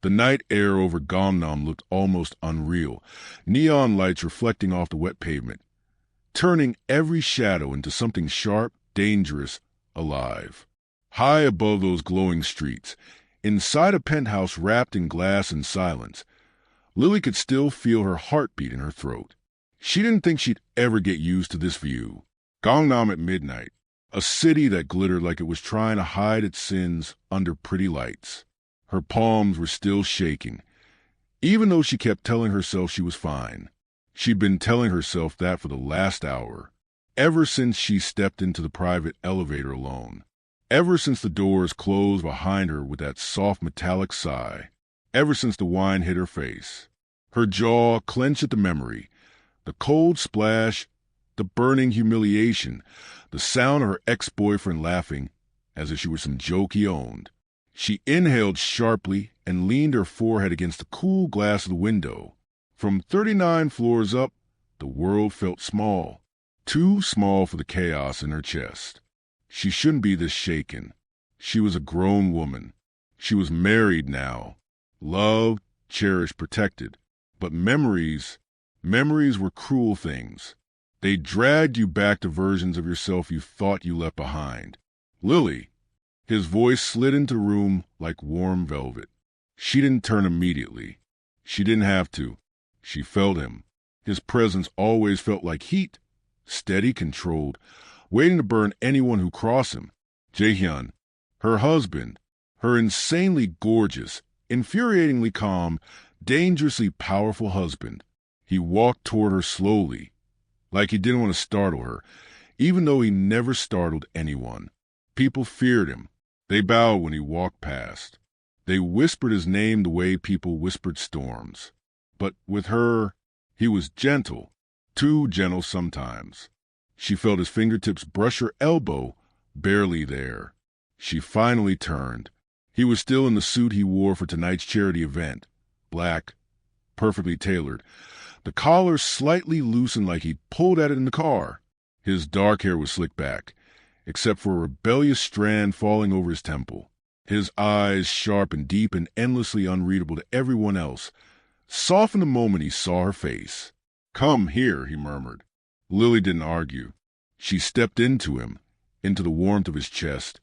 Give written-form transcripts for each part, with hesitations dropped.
The night air over Gangnam looked almost unreal, neon lights reflecting off the wet pavement, turning every shadow into something sharp, dangerous, alive. High above those glowing streets, inside a penthouse wrapped in glass and silence, Lily could still feel her heartbeat in her throat. She didn't think she'd ever get used to this view. Gangnam at midnight, a city that glittered like it was trying to hide its sins under pretty lights. Her palms were still shaking, even though she kept telling herself she was fine. She'd been telling herself that for the last hour, ever since she stepped into the private elevator alone, ever since the doors closed behind her with that soft metallic sigh, ever since the wine hit her face. Her jaw clenched at the memory, the cold splash, the burning humiliation, the sound of her ex-boyfriend laughing as if she were some joke he owned. She inhaled sharply and leaned her forehead against the cool glass of the window. From 39 floors up, the world felt small, too small for the chaos in her chest. She shouldn't be this shaken. She was a grown woman. She was married now, loved, cherished, protected. But memories were cruel things. They dragged you back to versions of yourself you thought you left behind. Lily. His voice slid into the room like warm velvet. She didn't turn immediately. She didn't have to. She felt him. His presence always felt like heat, steady, controlled, waiting to burn anyone who crossed him. Jae-hyun, her husband, her insanely gorgeous, infuriatingly calm, dangerously powerful husband. He walked toward her slowly, like he didn't want to startle her, even though he never startled anyone. People feared him. They bowed when he walked past. They whispered his name the way people whispered storms. But with her, he was gentle, too gentle sometimes. She felt his fingertips brush her elbow, barely there. She finally turned. He was still in the suit he wore for tonight's charity event, black, perfectly tailored. The collar slightly loosened like he'd pulled at it in the car. His dark hair was slicked back, except for a rebellious strand falling over his temple. His eyes, sharp and deep and endlessly unreadable to everyone else, softened the moment he saw her face. "Come here," he murmured. Lily didn't argue. She stepped into him, into the warmth of his chest,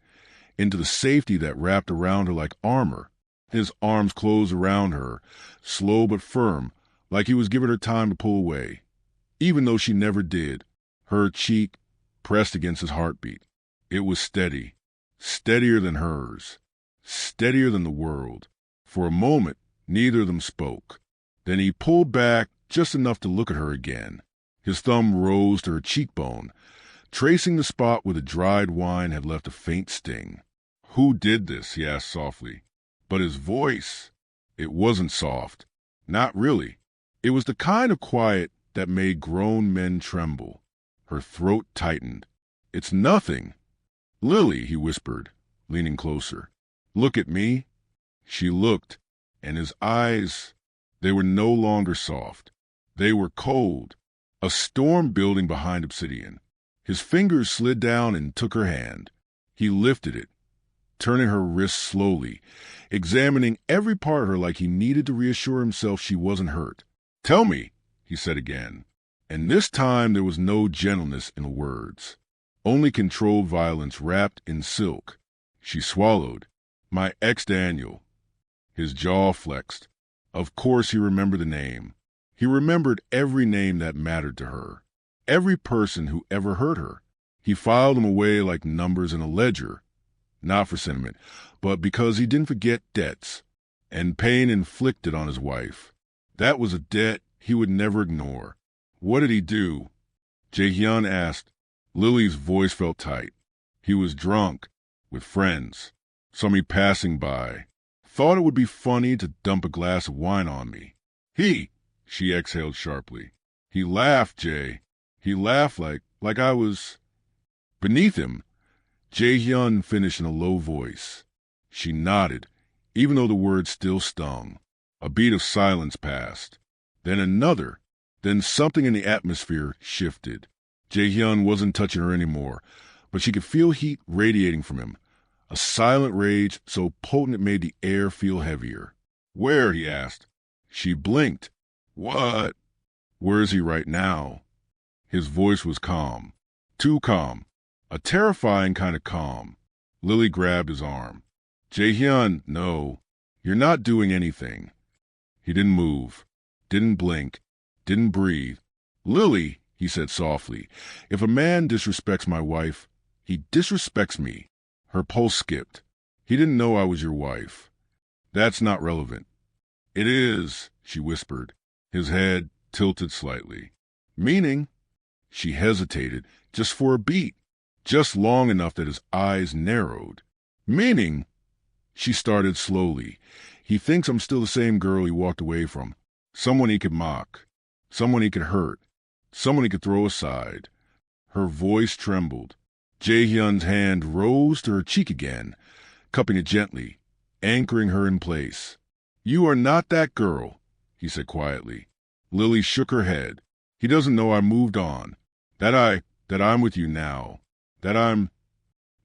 into the safety that wrapped around her like armor. His arms closed around her, slow but firm, like he was giving her time to pull away. Even though she never did, her cheek pressed against his heartbeat. It was steady, steadier than hers, steadier than the world. For a moment, neither of them spoke. Then he pulled back just enough to look at her again. His thumb rose to her cheekbone, tracing the spot where the dried wine had left a faint sting. "Who did this?" he asked softly. But his voice, it wasn't soft. Not really. It was the kind of quiet that made grown men tremble. Her throat tightened. "It's nothing." "Lily," he whispered, leaning closer. "Look at me." She looked, and his eyes, they were no longer soft. They were cold, a storm building behind obsidian. His fingers slid down and took her hand. He lifted it, turning her wrist slowly, examining every part of her like he needed to reassure himself she wasn't hurt. "Tell me," he said again. And this time there was no gentleness in the words, only controlled violence wrapped in silk. She swallowed. "My ex-Daniel." His jaw flexed. Of course he remembered the name. He remembered every name that mattered to her, every person who ever hurt her. He filed them away like numbers in a ledger, not for sentiment, but because he didn't forget debts and pain inflicted on his wife. That was a debt he would never ignore. What did he do? Jae-hyun asked. Lily's voice felt tight. He was drunk, with friends. Saw me passing by. Thought it would be funny to dump a glass of wine on me. She exhaled sharply. He laughed, Jay. He laughed like I was beneath him. Jae-hyun finished in a low voice. She nodded, even though the words still stung. A beat of silence passed. Then another. Then something in the atmosphere shifted. Jae-hyun wasn't touching her anymore, but she could feel heat radiating from him. A silent rage so potent it made the air feel heavier. Where? He asked. She blinked. What? Where is he right now? His voice was calm. Too calm. A terrifying kind of calm. Lily grabbed his arm. Jae-hyun, no. You're not doing anything. He didn't move. Didn't blink. Didn't breathe. Lily, he said softly, if a man disrespects my wife, he disrespects me. Her pulse skipped. He didn't know I was your wife. That's not relevant. It is, she whispered. His head tilted slightly. Meaning? She hesitated, just for a beat, just long enough that his eyes narrowed. Meaning? She started slowly. He thinks I'm still the same girl he walked away from. Someone he could mock. Someone he could hurt. Someone he could throw aside. Her voice trembled. Jae-hyun's hand rose to her cheek again, cupping it gently, anchoring her in place. You are not that girl, he said quietly. Lily shook her head. He doesn't know I moved on. That I'm with you now. That I'm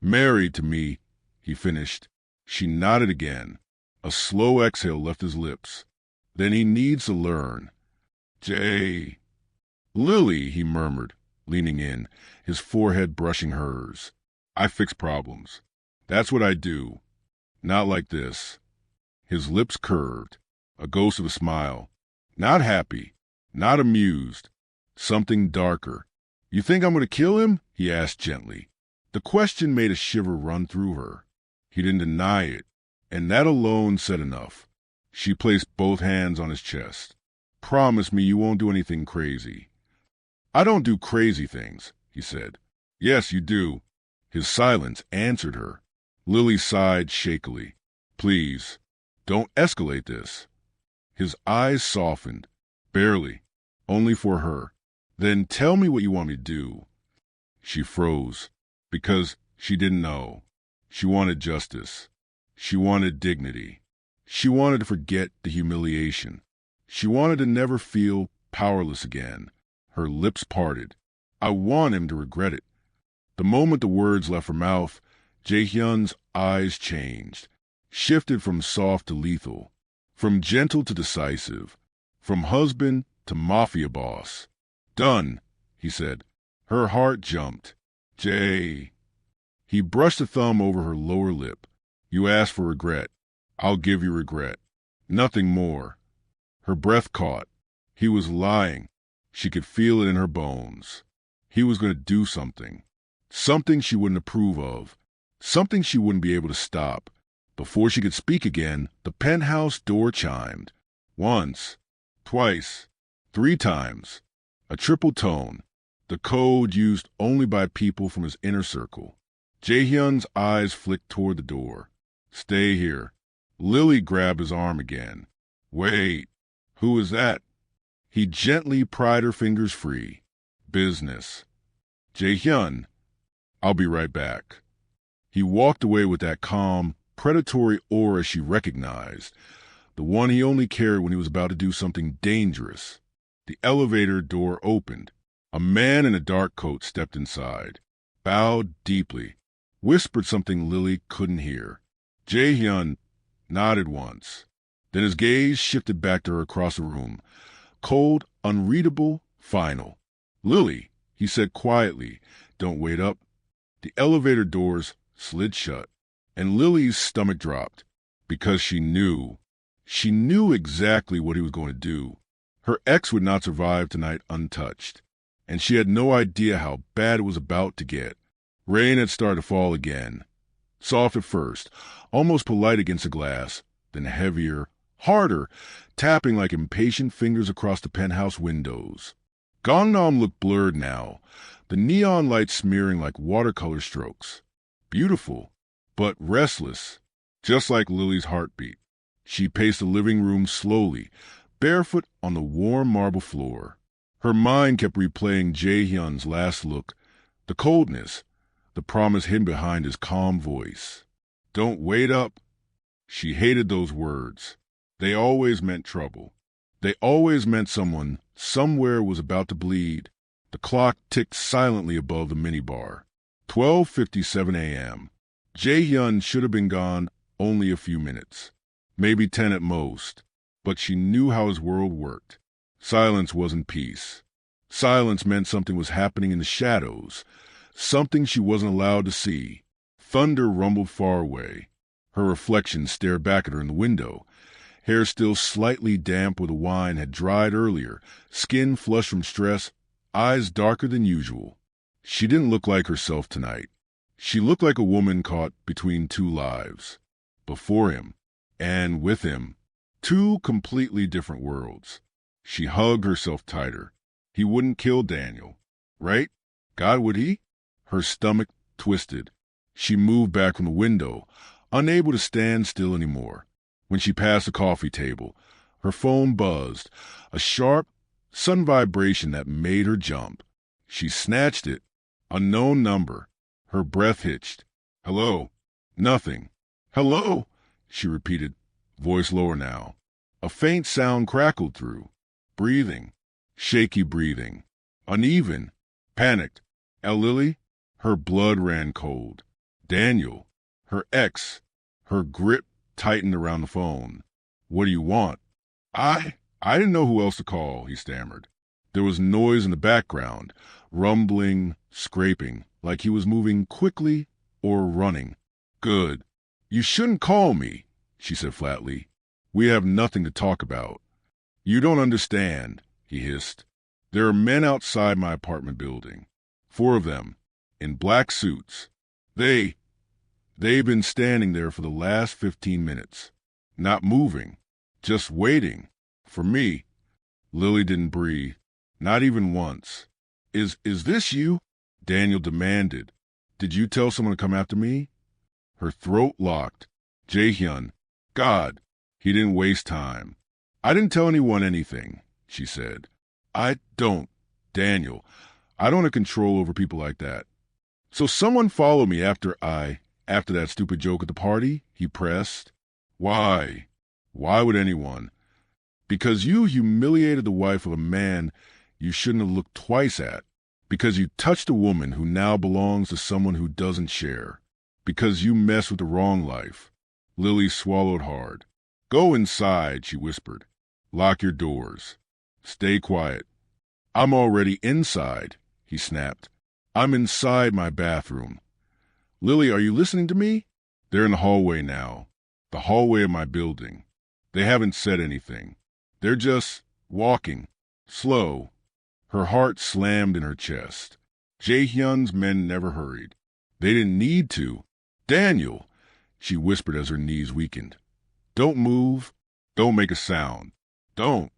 married to me, he finished. She nodded again. A slow exhale left his lips. Then he needs to learn. Jay. Lily, he murmured, leaning in, his forehead brushing hers. I fix problems. That's what I do. Not like this. His lips curved, a ghost of a smile. Not happy, not amused. Something darker. You think I'm going to kill him? He asked gently. The question made a shiver run through her. He didn't deny it, and that alone said enough. She placed both hands on his chest. Promise me you won't do anything crazy. I don't do crazy things, he said. Yes, you do. His silence answered her. Lily sighed shakily. Please, don't escalate this. His eyes softened. Barely. Only for her. Then tell me what you want me to do. She froze, because she didn't know. She wanted justice. She wanted dignity. She wanted to forget the humiliation. She wanted to never feel powerless again. Her lips parted. I want him to regret it. The moment the words left her mouth, Jae-hyun's eyes changed, shifted from soft to lethal, from gentle to decisive, from husband to mafia boss. Done, he said. Her heart jumped. Jay. He brushed a thumb over her lower lip. You asked for regret. I'll give you regret. Nothing more. Her breath caught. He was lying. She could feel it in her bones. He was going to do something. Something she wouldn't approve of. Something she wouldn't be able to stop. Before she could speak again, the penthouse door chimed. Once. Twice. 3 times. A triple tone. The code used only by people from his inner circle. Jae-hyun's eyes flicked toward the door. Stay here. Lily grabbed his arm again. Wait. Who is that? He gently pried her fingers free. Business. Jae-hyun. I'll be right back. He walked away with that calm, predatory aura she recognized, the one he only carried when he was about to do something dangerous. The elevator door opened. A man in a dark coat stepped inside, bowed deeply, whispered something Lily couldn't hear. Jae-hyun nodded once. Then his gaze shifted back to her across the room, cold, unreadable, final. Lily, he said quietly, don't wait up. The elevator doors slid shut, and Lily's stomach dropped, because she knew exactly what he was going to do. Her ex would not survive tonight untouched, and she had no idea how bad it was about to get. Rain had started to fall again, soft at first, almost polite against the glass, then heavier, harder, tapping like impatient fingers across the penthouse windows. Gangnam looked blurred now, the neon lights smearing like watercolor strokes. Beautiful, but restless, just like Lily's heartbeat. She paced the living room slowly, barefoot on the warm marble floor. Her mind kept replaying Jae-hyun's last look, the coldness, the promise hidden behind his calm voice. Don't wait up. She hated those words. They always meant trouble. They always meant someone somewhere was about to bleed. The clock ticked silently above the minibar. 12:57 a.m. Jae-hyun should have been gone only a few minutes. maybe 10 at most, but she knew how his world worked. Silence wasn't peace. Silence meant something was happening in the shadows, something she wasn't allowed to see. Thunder rumbled far away. Her reflection stared back at her in the window, hair still slightly damp where the wine had dried earlier, skin flushed from stress, eyes darker than usual. She didn't look like herself tonight. She looked like a woman caught between two lives. Before him, and with him, two completely different worlds. She hugged herself tighter. He wouldn't kill Daniel, right? God, would he? Her stomach twisted. She moved back from the window, unable to stand still anymore. When she passed the coffee table, her phone buzzed, a sharp, sudden vibration that made her jump. She snatched it. Unknown number. Her breath hitched. Hello? Nothing. Hello? She repeated, voice lower now. A faint sound crackled through. Breathing. Shaky breathing. Uneven. Panicked. Lily? Her blood ran cold. Daniel. Her ex. Her grip tightened around the phone. What do you want? I didn't know who else to call, he stammered. There was noise in the background, rumbling, scraping, like he was moving quickly or running. Good. You shouldn't call me, she said flatly. We have nothing to talk about. You don't understand, he hissed. There are men outside my apartment building. 4 of them, in black suits. They've been standing there for the last 15 minutes. Not moving. Just waiting. For me. Lily didn't breathe. Not even once. Is this you? Daniel demanded. Did you tell someone to come after me? Her throat locked. Jae-hyun. God. He didn't waste time. I didn't tell anyone anything, she said. I don't. Daniel. I don't have control over people like that. So someone followed me after that stupid joke at the party? He pressed. Why? Why would anyone? Because you humiliated the wife of a man you shouldn't have looked twice at. Because you touched a woman who now belongs to someone who doesn't share. Because you messed with the wrong life. Lily swallowed hard. Go inside, she whispered. Lock your doors. Stay quiet. I'm already inside, he snapped. I'm inside my bathroom. Lily, are you listening to me? They're in the hallway now. The hallway of my building. They haven't said anything. They're just walking. Slow. Her heart slammed in her chest. Jae-hyun's men never hurried. They didn't need to. Daniel, she whispered as her knees weakened. Don't move. Don't make a sound. Don't.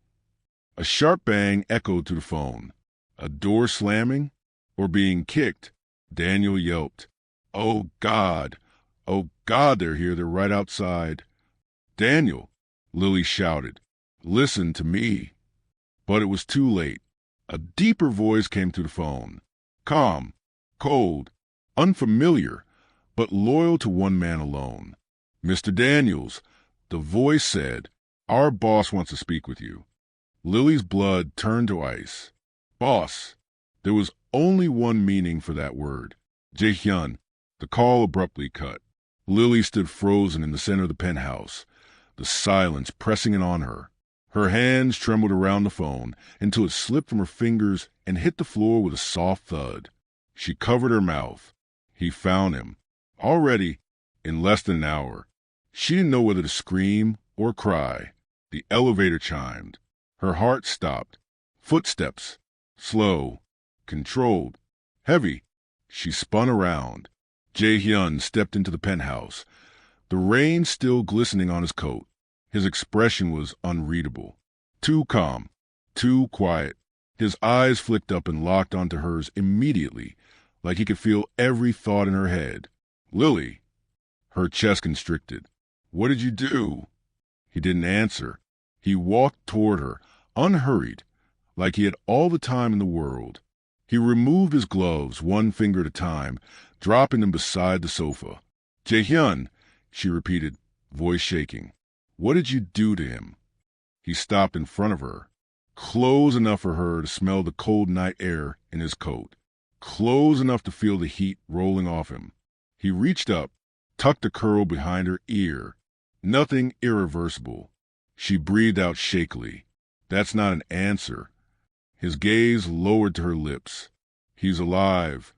A sharp bang echoed through the phone. A door slamming or being kicked. Daniel yelped. Oh, God. Oh, God, they're here. They're right outside. Daniel, Lily shouted. Listen to me. But it was too late. A deeper voice came through the phone. Calm, cold, unfamiliar, but loyal to one man alone. Mr. Daniels, the voice said, our boss wants to speak with you. Lily's blood turned to ice. Boss. There was only one meaning for that word. Jae-hyun. The call abruptly cut. Lily stood frozen in the center of the penthouse, the silence pressing in on her. Her hands trembled around the phone until it slipped from her fingers and hit the floor with a soft thud. She covered her mouth. He found him. Already, in less than an hour. She didn't know whether to scream or cry. The elevator chimed. Her heart stopped. Footsteps. Slow. Controlled. Heavy. She spun around. Jae-hyun stepped into the penthouse, the rain still glistening on his coat. His expression was unreadable. Too calm. Too quiet. His eyes flicked up and locked onto hers immediately, like he could feel every thought in her head. Lily. Her chest constricted. What did you do? He didn't answer. He walked toward her, unhurried, like he had all the time in the world. He removed his gloves, one finger at a time, dropping them beside the sofa. Jae-hyun, she repeated, voice shaking. What did you do to him? He stopped in front of her, close enough for her to smell the cold night air in his coat, close enough to feel the heat rolling off him. He reached up, tucked a curl behind her ear. Nothing irreversible. She breathed out shakily. That's not an answer. His gaze lowered to her lips. He's alive.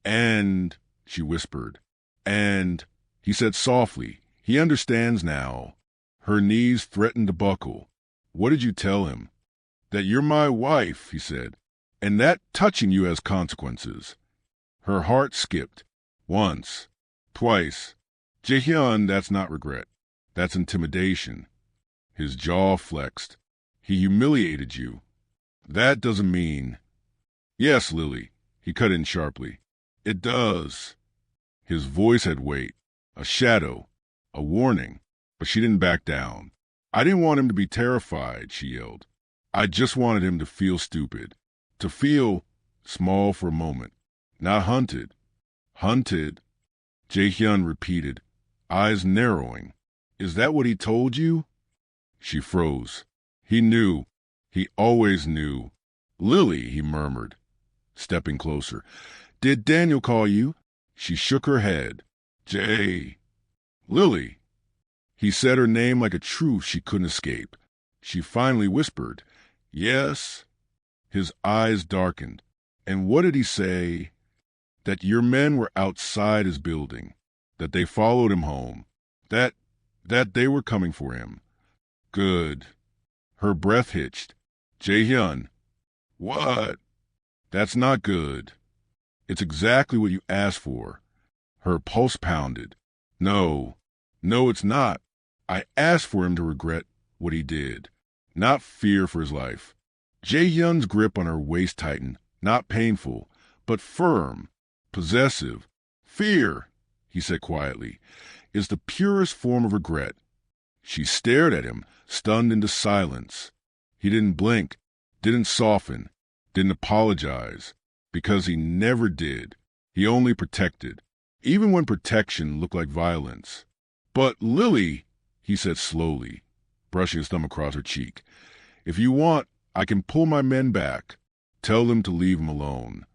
And, she whispered, and, he said softly, he understands now. Her knees threatened to buckle. What did you tell him? That you're my wife, he said, and that touching you has consequences. Her heart skipped. Once. Twice. Jae-hyun, that's not regret. That's intimidation. His jaw flexed. He humiliated you. That doesn't mean... Yes, Lily, he cut in sharply. It does. His voice had weight, a shadow, a warning, but she didn't back down. I didn't want him to be terrified, she yelled. I just wanted him to feel stupid, to feel small for a moment, not hunted. Hunted? Jae-hyun repeated, eyes narrowing. Is that what he told you? She froze. He knew. He always knew. Lily, he murmured, stepping closer. Did Daniel call you? She shook her head. Jay. Lily. He said her name like a truth she couldn't escape. She finally whispered, Yes. His eyes darkened. And what did he say? That your men were outside his building, that they followed him home, that they were coming for him. Good. Her breath hitched. Jae-hyun. What? That's not good. It's exactly what you asked for. Her pulse pounded. No, it's not. I asked for him to regret what he did, not fear for his life. Jae-hyun's grip on her waist tightened, not painful, but firm, possessive. Fear, he said quietly, is the purest form of regret. She stared at him, stunned into silence. He didn't blink, didn't soften, didn't apologize, because he never did. He only protected, even when protection looked like violence. But Lily, he said slowly, brushing his thumb across her cheek, if you want, I can pull my men back. Tell them to leave him alone.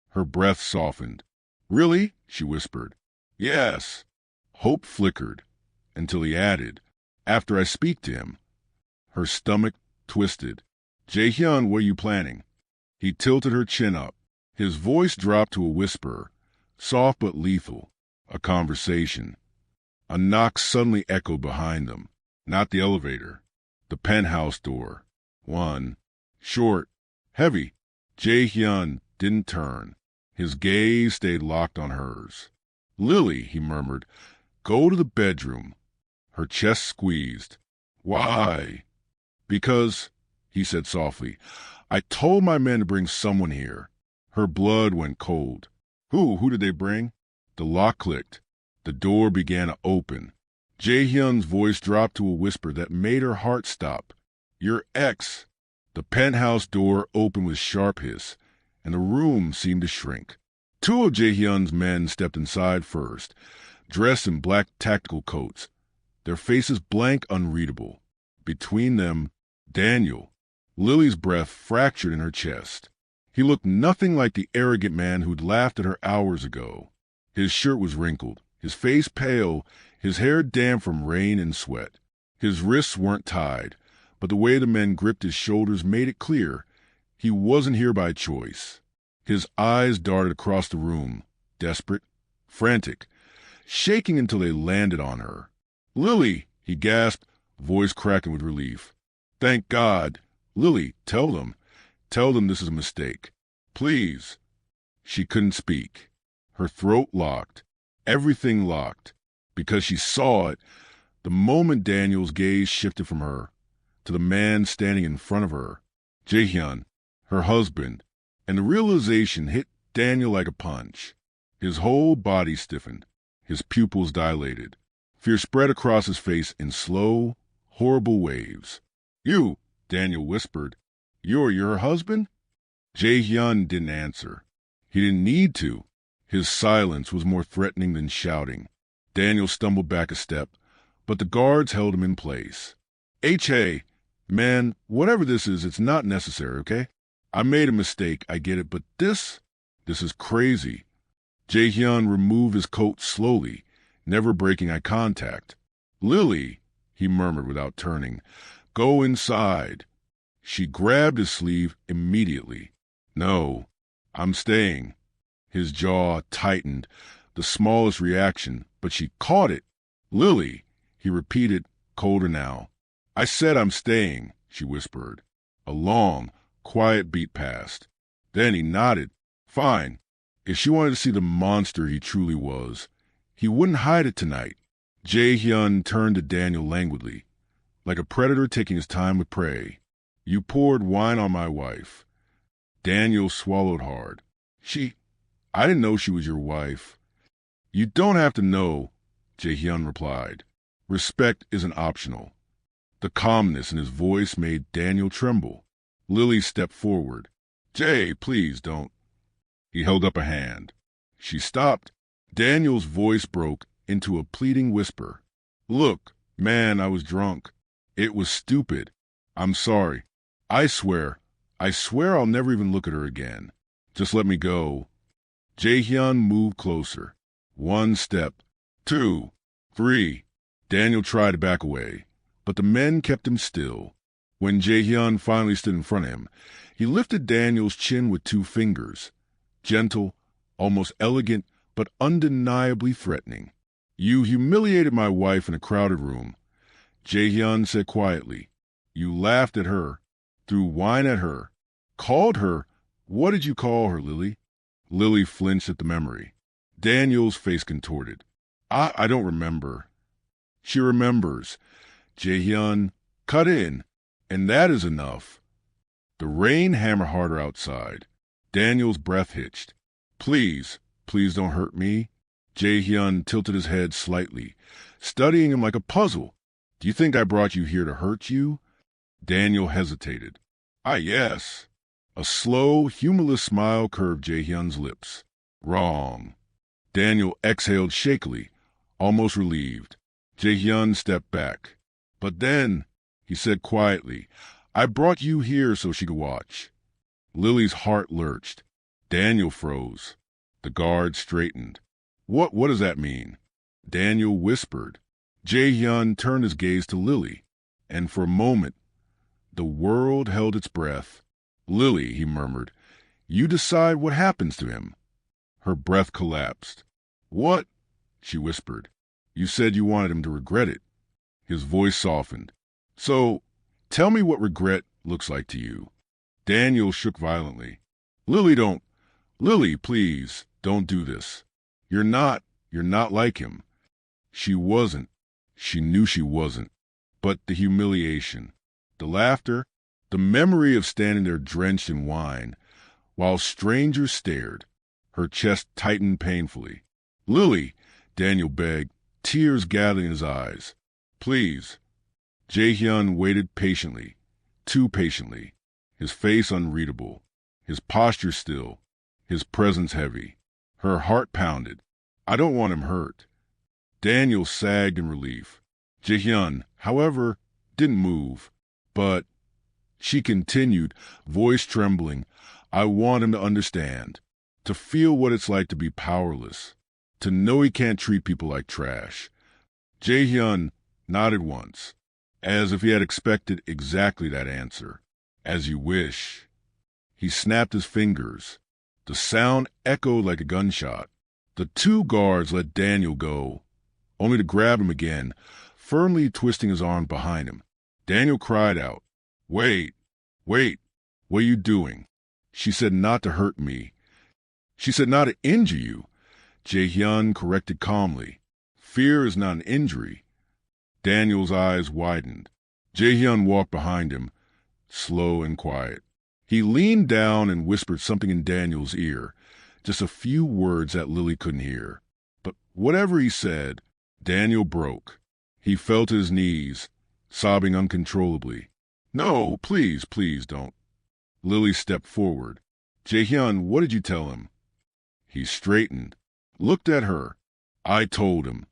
Her breath softened. Really? She whispered. Yes. Hope flickered, until he added, after I speak to him. Her stomach twisted. Jae-hyun, what are you planning? He tilted her chin up. His voice dropped to a whisper, soft but lethal. A conversation. A knock suddenly echoed behind them. Not the elevator. The penthouse door. One. Short. Heavy. Jae-hyun didn't turn. His gaze stayed locked on hers. Lily, he murmured, go to the bedroom. Her chest squeezed. Why? Because, he said softly, I told my men to bring someone here. Her blood went cold. Who did they bring? The lock clicked. The door began to open. Jae-hyun's voice dropped to a whisper that made her heart stop. Your ex. The penthouse door opened with sharp hiss, and the room seemed to shrink. Two of Jae-hyun's men stepped inside first, dressed in black tactical coats, their faces blank, unreadable. Between them, Daniel. Lily's breath fractured in her chest. He looked nothing like the arrogant man who'd laughed at her hours ago. His shirt was wrinkled, his face pale, his hair damp from rain and sweat. His wrists weren't tied, but the way the men gripped his shoulders made it clear he wasn't here by choice. His eyes darted across the room, desperate, frantic, shaking until they landed on her. Lily, he gasped, voice cracking with relief. Thank God. Lily, tell them this is a mistake. Please. She couldn't speak. Her throat locked, everything locked, because she saw it the moment Daniel's gaze shifted from her to the man standing in front of her, Jae-hyun, her husband, and the realization hit Daniel like a punch. His whole body stiffened, his pupils dilated. Fear spread across his face in slow, horrible waves. You, Daniel whispered. You're your husband? Jae-hyun didn't answer. He didn't need to. His silence was more threatening than shouting. Daniel stumbled back a step, but the guards held him in place. H.A., man, whatever this is, it's not necessary, okay? I made a mistake, I get it, but this is crazy. Jae-hyun removed his coat slowly, never breaking eye contact. Lily, he murmured without turning, go inside. She grabbed his sleeve immediately. No, I'm staying. His jaw tightened, the smallest reaction, but she caught it. Lily, he repeated, colder now. I said I'm staying, she whispered. A long, quiet beat passed. Then he nodded. Fine. If she wanted to see the monster he truly was, he wouldn't hide it tonight. Jae-hyun turned to Daniel languidly, like a predator taking his time with prey. You poured wine on my wife. Daniel swallowed hard. I didn't know she was your wife. You don't have to know, Jae-hyun replied. Respect isn't optional. The calmness in his voice made Daniel tremble. Lily stepped forward. Jay, please don't. He held up a hand. She stopped. Daniel's voice broke into a pleading whisper. Look, man, I was drunk. It was stupid. I'm sorry. I swear I'll never even look at her again. Just let me go. Jae-hyun moved closer. 1 step, 2, 3. Daniel tried to back away, but the men kept him still. When Jae-hyun finally stood in front of him, he lifted Daniel's chin with 2 fingers. Gentle, almost elegant, but undeniably threatening. You humiliated my wife in a crowded room. Jae-hyun said quietly. You laughed at her, threw wine at her, called her. What did you call her, Lily? Lily flinched at the memory. Daniel's face contorted. I don't remember. She remembers. Jae-hyun, cut in, and that is enough. The rain hammered harder outside. Daniel's breath hitched. Please don't hurt me. Jae-hyun tilted his head slightly, studying him like a puzzle. Do you think I brought you here to hurt you? Daniel hesitated. Yes. A slow, humorless smile curved Jae-hyun's lips. Wrong. Daniel exhaled shakily, almost relieved. Jae-hyun stepped back. But then, he said quietly, I brought you here so she could watch. Lily's heart lurched. Daniel froze. The guard straightened. What does that mean? Daniel whispered. Jae-hyun turned his gaze to Lily, and for a moment, the world held its breath. Lily, he murmured, you decide what happens to him. Her breath collapsed. What? She whispered. You said you wanted him to regret it. His voice softened. So, tell me what regret looks like to you. Daniel shook violently. Lily, please, don't do this. You're not like him. She wasn't. She knew she wasn't. But the humiliation, the laughter, the memory of standing there drenched in wine, while strangers stared. Her chest tightened painfully. Lily, Daniel begged, tears gathering in his eyes. Please. Jae-hyun waited patiently, too patiently, his face unreadable, his posture still, his presence heavy. Her heart pounded. I don't want him hurt. Daniel sagged in relief. Jae-hyun, however, didn't move. But, she continued, voice trembling, I want him to understand, to feel what it's like to be powerless, to know he can't treat people like trash. Jae-hyun nodded once, as if he had expected exactly that answer. As you wish. He snapped his fingers. The sound echoed like a gunshot. The 2 guards let Daniel go, only to grab him again, firmly twisting his arm behind him. Daniel cried out, Wait, what are you doing? She said not to hurt me. She said not to injure you. Jae-hyun corrected calmly. Fear is not an injury. Daniel's eyes widened. Jae-hyun walked behind him, slow and quiet. He leaned down and whispered something in Daniel's ear, just a few words that Lily couldn't hear. But whatever he said, Daniel broke. He fell to his knees, sobbing uncontrollably. No, please don't. Lily stepped forward. Jae-hyun, what did you tell him? He straightened, looked at her. I told him.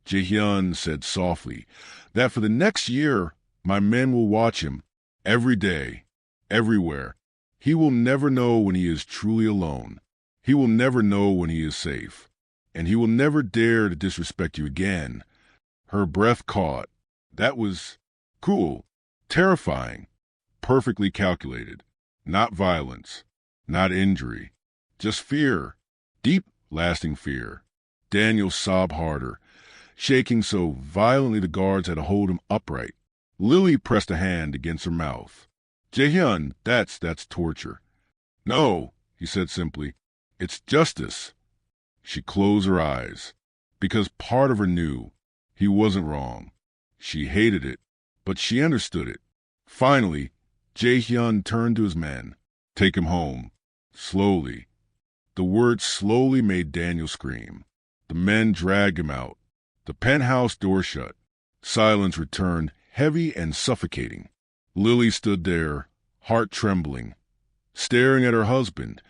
Jae-hyun said softly, that for the next year, my men will watch him, every day, everywhere. He will never know when he is truly alone. He will never know when he is safe. And he will never dare to disrespect you again. Her breath caught. That was cruel, terrifying, perfectly calculated. Not violence, not injury, just fear, deep, lasting fear. Daniel sobbed harder, shaking so violently the guards had to hold him upright. Lily pressed a hand against her mouth. Jaehyun, that's torture. No, he said simply. It's justice. She closed her eyes, because part of her knew he wasn't wrong. She hated it, but she understood it. Finally, Jaehyun turned to his men. Take him home. Slowly. The word slowly made Daniel scream. The men dragged him out. The penthouse door shut. Silence returned, heavy and suffocating. Lily stood there, heart trembling, staring at her husband,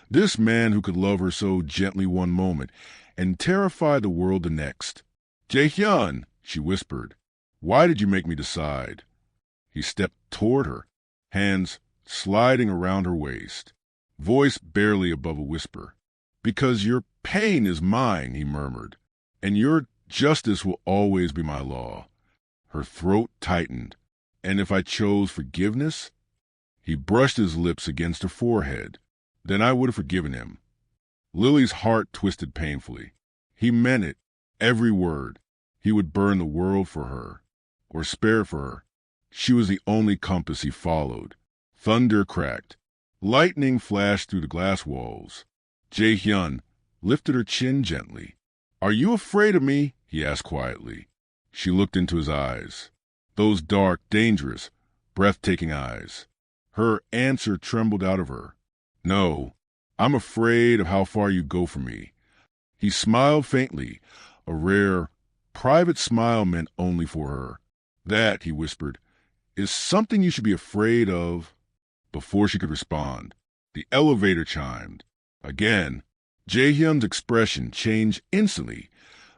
this man who could love her so gently one moment and terrify the world the next. Jaehyun, she whispered, why did you make me decide? He stepped toward her, hands sliding around her waist, voice barely above a whisper. Because your pain is mine, he murmured, and your justice will always be my law. Her throat tightened. And if I chose forgiveness? He brushed his lips against her forehead. Then I would have forgiven him. Lily's heart twisted painfully. He meant it, every word. He would burn the world for her, or spare for her. She was the only compass he followed. Thunder cracked. Lightning flashed through the glass walls. Jaehyun lifted her chin gently. Are you afraid of me? He asked quietly. She looked into his eyes. Those dark, dangerous, breathtaking eyes. Her answer trembled out of her. No, I'm afraid of how far you go for me. He smiled faintly, a rare, private smile meant only for her. That, he whispered, is something you should be afraid of. Before she could respond, the elevator chimed. Again, Jaehyun's expression changed instantly,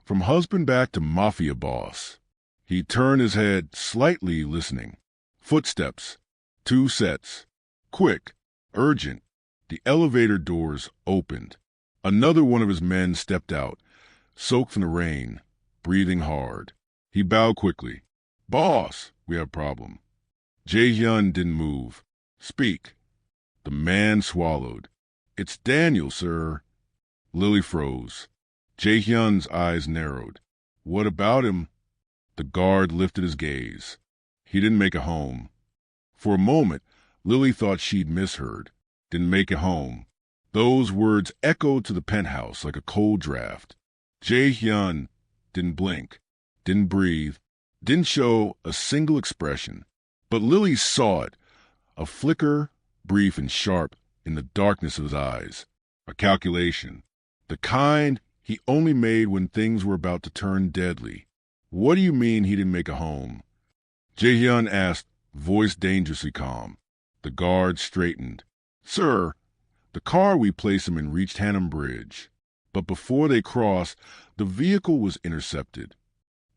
from husband back to Mafia boss. He turned his head slightly, listening. Footsteps. 2 sets. Quick. Urgent. The elevator doors opened. Another one of his men stepped out, soaked from the rain, breathing hard. He bowed quickly. Boss, we have a problem. Jaehyun didn't move. Speak. The man swallowed. It's Daniel, sir. Lily froze. Jaehyun's eyes narrowed. What about him? The guard lifted his gaze. He didn't make it home. For a moment, Lily thought she'd misheard. Didn't make it home. Those words echoed to the penthouse like a cold draft. Jaehyun didn't blink, didn't breathe, didn't show a single expression. But Lily saw it, a flicker, brief and sharp, in the darkness of his eyes. A calculation. The kind he only made when things were about to turn deadly. What do you mean he didn't make a home? Jaehyun asked, voice dangerously calm. The guard straightened. Sir, the car we placed him in reached Hannum Bridge. But before they crossed, the vehicle was intercepted.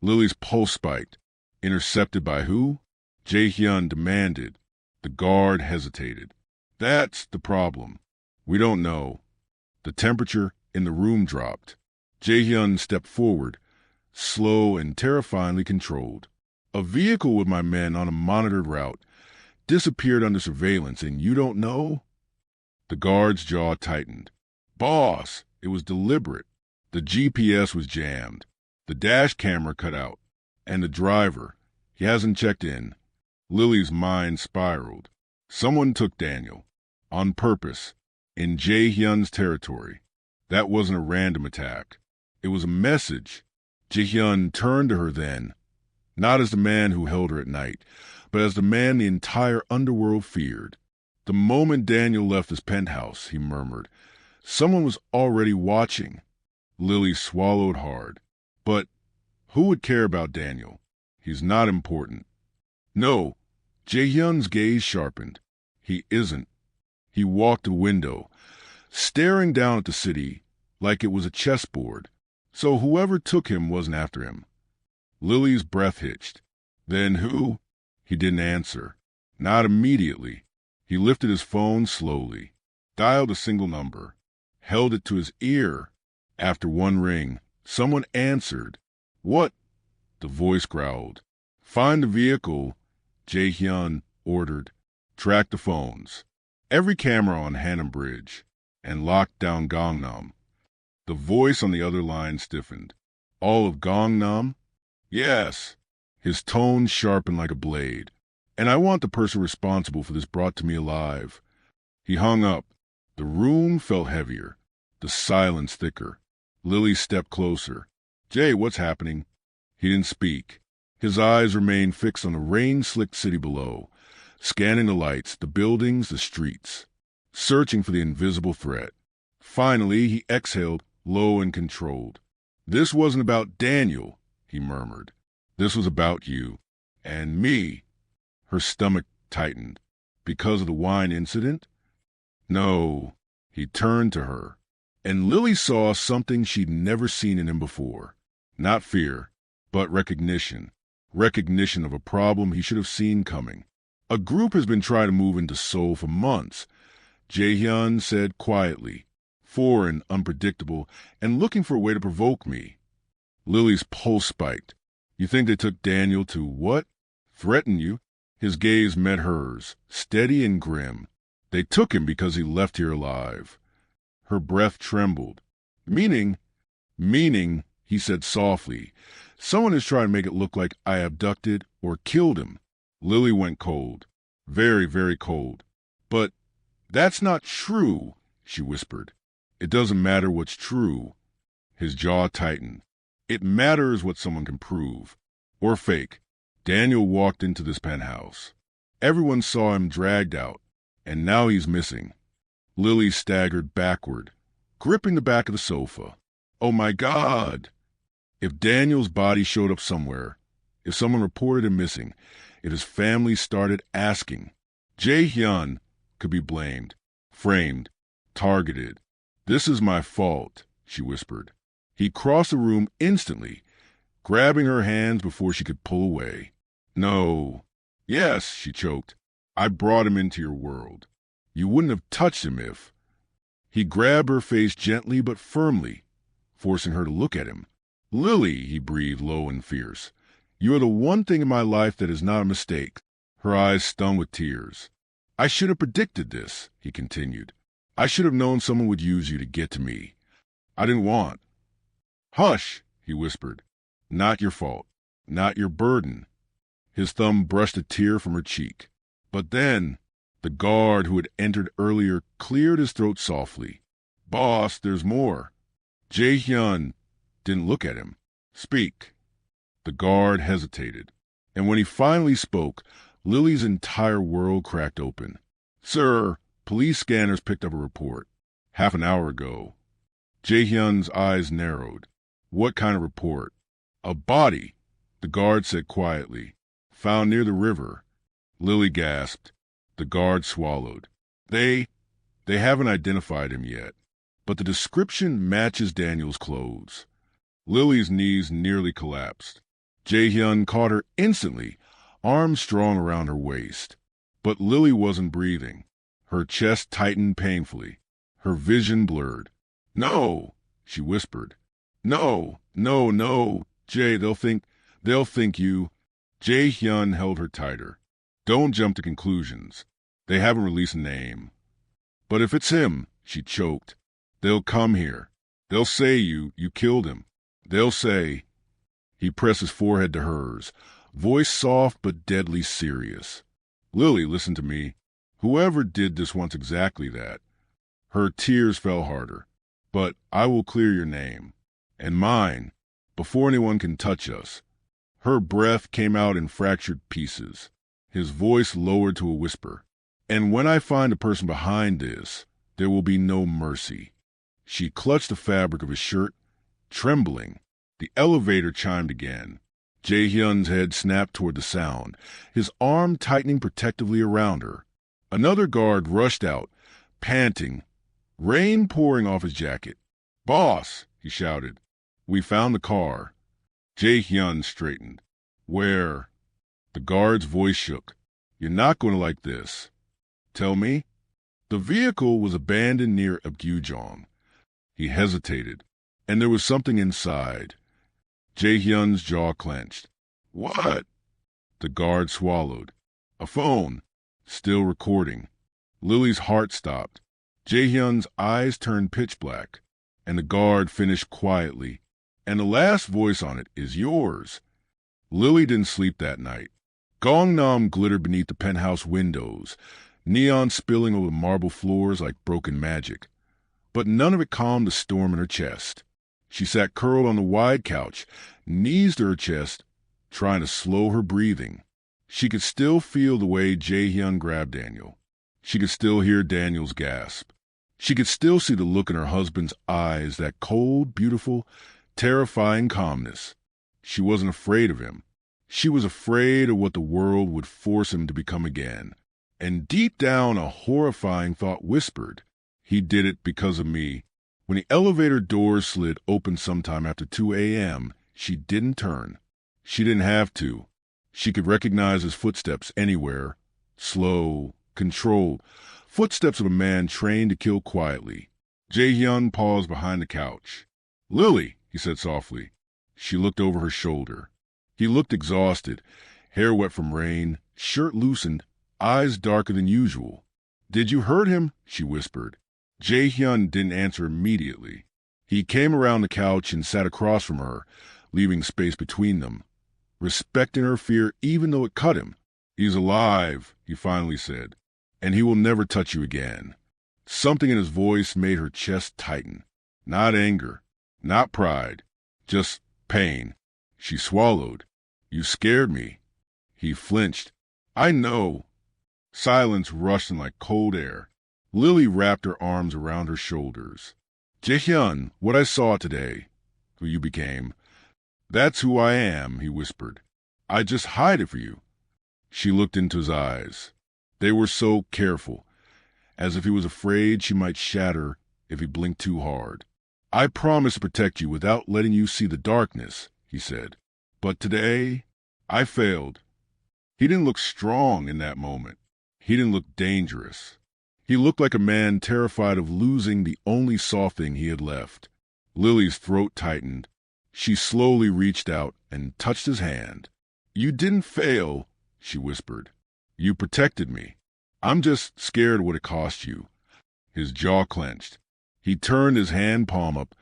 Lily's pulse spiked. Intercepted by who? Jaehyun demanded. The guard hesitated. That's the problem. We don't know. The temperature in the room dropped. Jaehyun stepped forward, slow and terrifyingly controlled. A vehicle with my men on a monitored route disappeared under surveillance, and you don't know? The guard's jaw tightened. Boss, it was deliberate. The GPS was jammed. The dash camera cut out. And the driver, he hasn't checked in. Lily's mind spiraled. Someone took Daniel. On purpose. In Jaehyun's territory. That wasn't a random attack. It was a message. Jaehyun turned to her then, not as the man who held her at night, but as the man the entire underworld feared. The moment Daniel left his penthouse, he murmured, someone was already watching. Lily swallowed hard. But who would care about Daniel? He's not important. No. Jaehyun's gaze sharpened. He isn't. He walked to the window, staring down at the city like it was a chessboard. So whoever took him wasn't after him. Lily's breath hitched. Then who? He didn't answer. Not immediately. He lifted his phone slowly, dialed a single number, held it to his ear. After one ring, someone answered. What? The voice growled. Find the vehicle, Jae-hyun ordered. Track the phones. Every camera on Hanam Bridge. And lock down Gangnam. The voice on the other line stiffened. All of Gangnam? Yes. His tone sharpened like a blade. And I want the person responsible for this brought to me alive. He hung up. The room felt heavier. The silence thicker. Lily stepped closer. Jay, what's happening? He didn't speak. His eyes remained fixed on the rain-slicked city below, scanning the lights, the buildings, the streets, searching for the invisible threat. Finally, he exhaled, low and controlled. This wasn't about Daniel, he murmured. This was about you. And me. Her stomach tightened. Because of the wine incident? No. He turned to her. And Lily saw something she'd never seen in him before. Not fear, but recognition. Recognition of a problem he should have seen coming. A group has been trying to move into Seoul for months, Jae-hyun said quietly. Foreign, unpredictable, and looking for a way to provoke me. Lily's pulse spiked. You think they took Daniel to what? Threaten you? His gaze met hers, steady and grim. They took him because he left here alive. Her breath trembled. Meaning, he said softly, someone is trying to make it look like I abducted or killed him. Lily went cold. Very, very cold. But that's not true, she whispered. It doesn't matter what's true. His jaw tightened. It matters what someone can prove. Or fake. Daniel walked into this penthouse. Everyone saw him dragged out, and now he's missing. Lily staggered backward, gripping the back of the sofa. Oh my God! If Daniel's body showed up somewhere, if someone reported him missing, if his family started asking, Jae-hyun could be blamed, framed, targeted. This is my fault, she whispered. He crossed the room instantly, grabbing her hands before she could pull away. No. Yes, she choked. I brought him into your world. You wouldn't have touched him if... He grabbed her face gently but firmly, forcing her to look at him. Lily, he breathed low and fierce. You are the one thing in my life that is not a mistake. Her eyes stung with tears. I should have predicted this, he continued. I should have known someone would use you to get to me. I didn't want. Hush, he whispered. Not your fault. Not your burden. His thumb brushed a tear from her cheek. But then... The guard who had entered earlier cleared his throat softly. Boss, there's more. Jae-hyun didn't look at him. Speak. The guard hesitated. And when he finally spoke, Lily's entire world cracked open. Sir, police scanners picked up a report. Half an hour ago. Jae-hyun's eyes narrowed. What kind of report? A body, the guard said quietly. Found near the river. Lily gasped. The guard swallowed. They haven't identified him yet, but the description matches Daniel's clothes. Lily's knees nearly collapsed. Jae-hyun caught her instantly, arms strong around her waist. But Lily wasn't breathing. Her chest tightened painfully. Her vision blurred. No, she whispered. No, Jay, they'll think you... Jae-hyun held her tighter. Don't jump to conclusions. They haven't released a name. But if it's him, she choked, they'll come here. They'll say you killed him. They'll say... He pressed his forehead to hers, voice soft but deadly serious. Lily, listen to me. Whoever did this wants exactly that. Her tears fell harder. But I will clear your name. And mine, before anyone can touch us. Her breath came out in fractured pieces. His voice lowered to a whisper. And when I find the person behind this, there will be no mercy. She clutched the fabric of his shirt, trembling. The elevator chimed again. Jae-hyun's head snapped toward the sound, his arm tightening protectively around her. Another guard rushed out, panting, rain pouring off his jacket. Boss, he shouted. We found the car. Jae-hyun straightened. Where? The guard's voice shook. You're not going to like this. Tell me. The vehicle was abandoned near Apgujeong. He hesitated, and there was something inside. Jae-hyun's jaw clenched. What? The guard swallowed. A phone. Still recording. Lily's heart stopped. Jae-hyun's eyes turned pitch black, and the guard finished quietly. And the last voice on it is yours. Lily didn't sleep that night. Gangnam glittered beneath the penthouse windows, neon spilling over the marble floors like broken magic. But none of it calmed the storm in her chest. She sat curled on the wide couch, knees to her chest, trying to slow her breathing. She could still feel the way Jae-hyun grabbed Daniel. She could still hear Daniel's gasp. She could still see the look in her husband's eyes, that cold, beautiful, terrifying calmness. She wasn't afraid of him. She was afraid of what the world would force him to become again. And deep down, a horrifying thought whispered, "He did it because of me." When the elevator doors slid open sometime after 2 a.m., she didn't turn. She didn't have to. She could recognize his footsteps anywhere. Slow, controlled. Footsteps of a man trained to kill quietly. Jae-hyun paused behind the couch. "Lily," he said softly. She looked over her shoulder. He looked exhausted, hair wet from rain, shirt loosened, eyes darker than usual. "Did you hurt him?" she whispered. Jae-hyun didn't answer immediately. He came around the couch and sat across from her, leaving space between them, respecting her fear even though it cut him. "He's alive," he finally said, "and he will never touch you again." Something in his voice made her chest tighten. Not anger, not pride, just pain. She swallowed. "You scared me." He flinched. "I know." Silence rushed in like cold air. Lily wrapped her arms around her shoulders. "Jae-hyun, what I saw today, who you became, that's who I am," he whispered. "I just hide it for you." She looked into his eyes. They were so careful, as if he was afraid she might shatter if he blinked too hard. "I promise to protect you without letting you see the darkness," he said. "But today, I failed." He didn't look strong in that moment. He didn't look dangerous. He looked like a man terrified of losing the only soft thing he had left. Lily's throat tightened. She slowly reached out and touched his hand. "You didn't fail," she whispered. "You protected me. I'm just scared of what it cost you." His jaw clenched. He turned his hand palm up,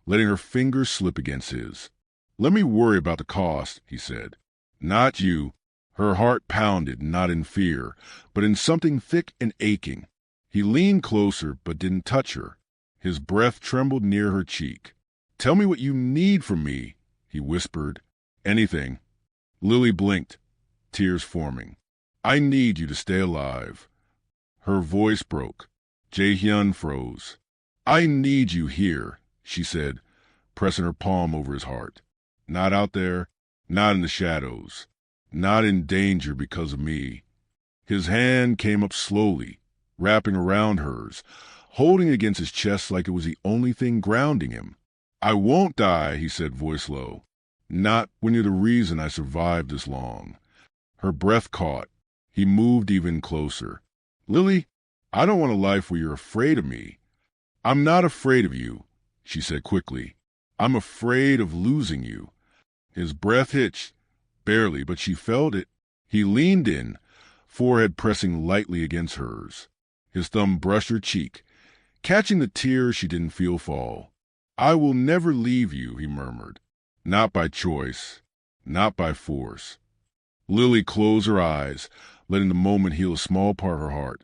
letting her fingers slip against his. "Let me worry about the cost," he said. "Not you." Her heart pounded, not in fear, but in something thick and aching. He leaned closer, but didn't touch her. His breath trembled near her cheek. "Tell me what you need from me," he whispered. "Anything." Lily blinked, tears forming. "I need you to stay alive." Her voice broke. Jae-hyun froze. "I need you here," she said, pressing her palm over his heart. "Not out there, not in the shadows, not in danger because of me." His hand came up slowly, wrapping around hers, holding it against his chest like it was the only thing grounding him. "I won't die," he said, voice low. "Not when you're the reason I survived this long." Her breath caught. He moved even closer. "Lily, I don't want a life where you're afraid of me." "I'm not afraid of you," she said quickly. "I'm afraid of losing you." His breath hitched, barely, but she felt it. He leaned in, forehead pressing lightly against hers. His thumb brushed her cheek, catching the tears she didn't feel fall. "I will never leave you," he murmured. "Not by choice, not by force." Lily closed her eyes, letting the moment heal a small part of her heart,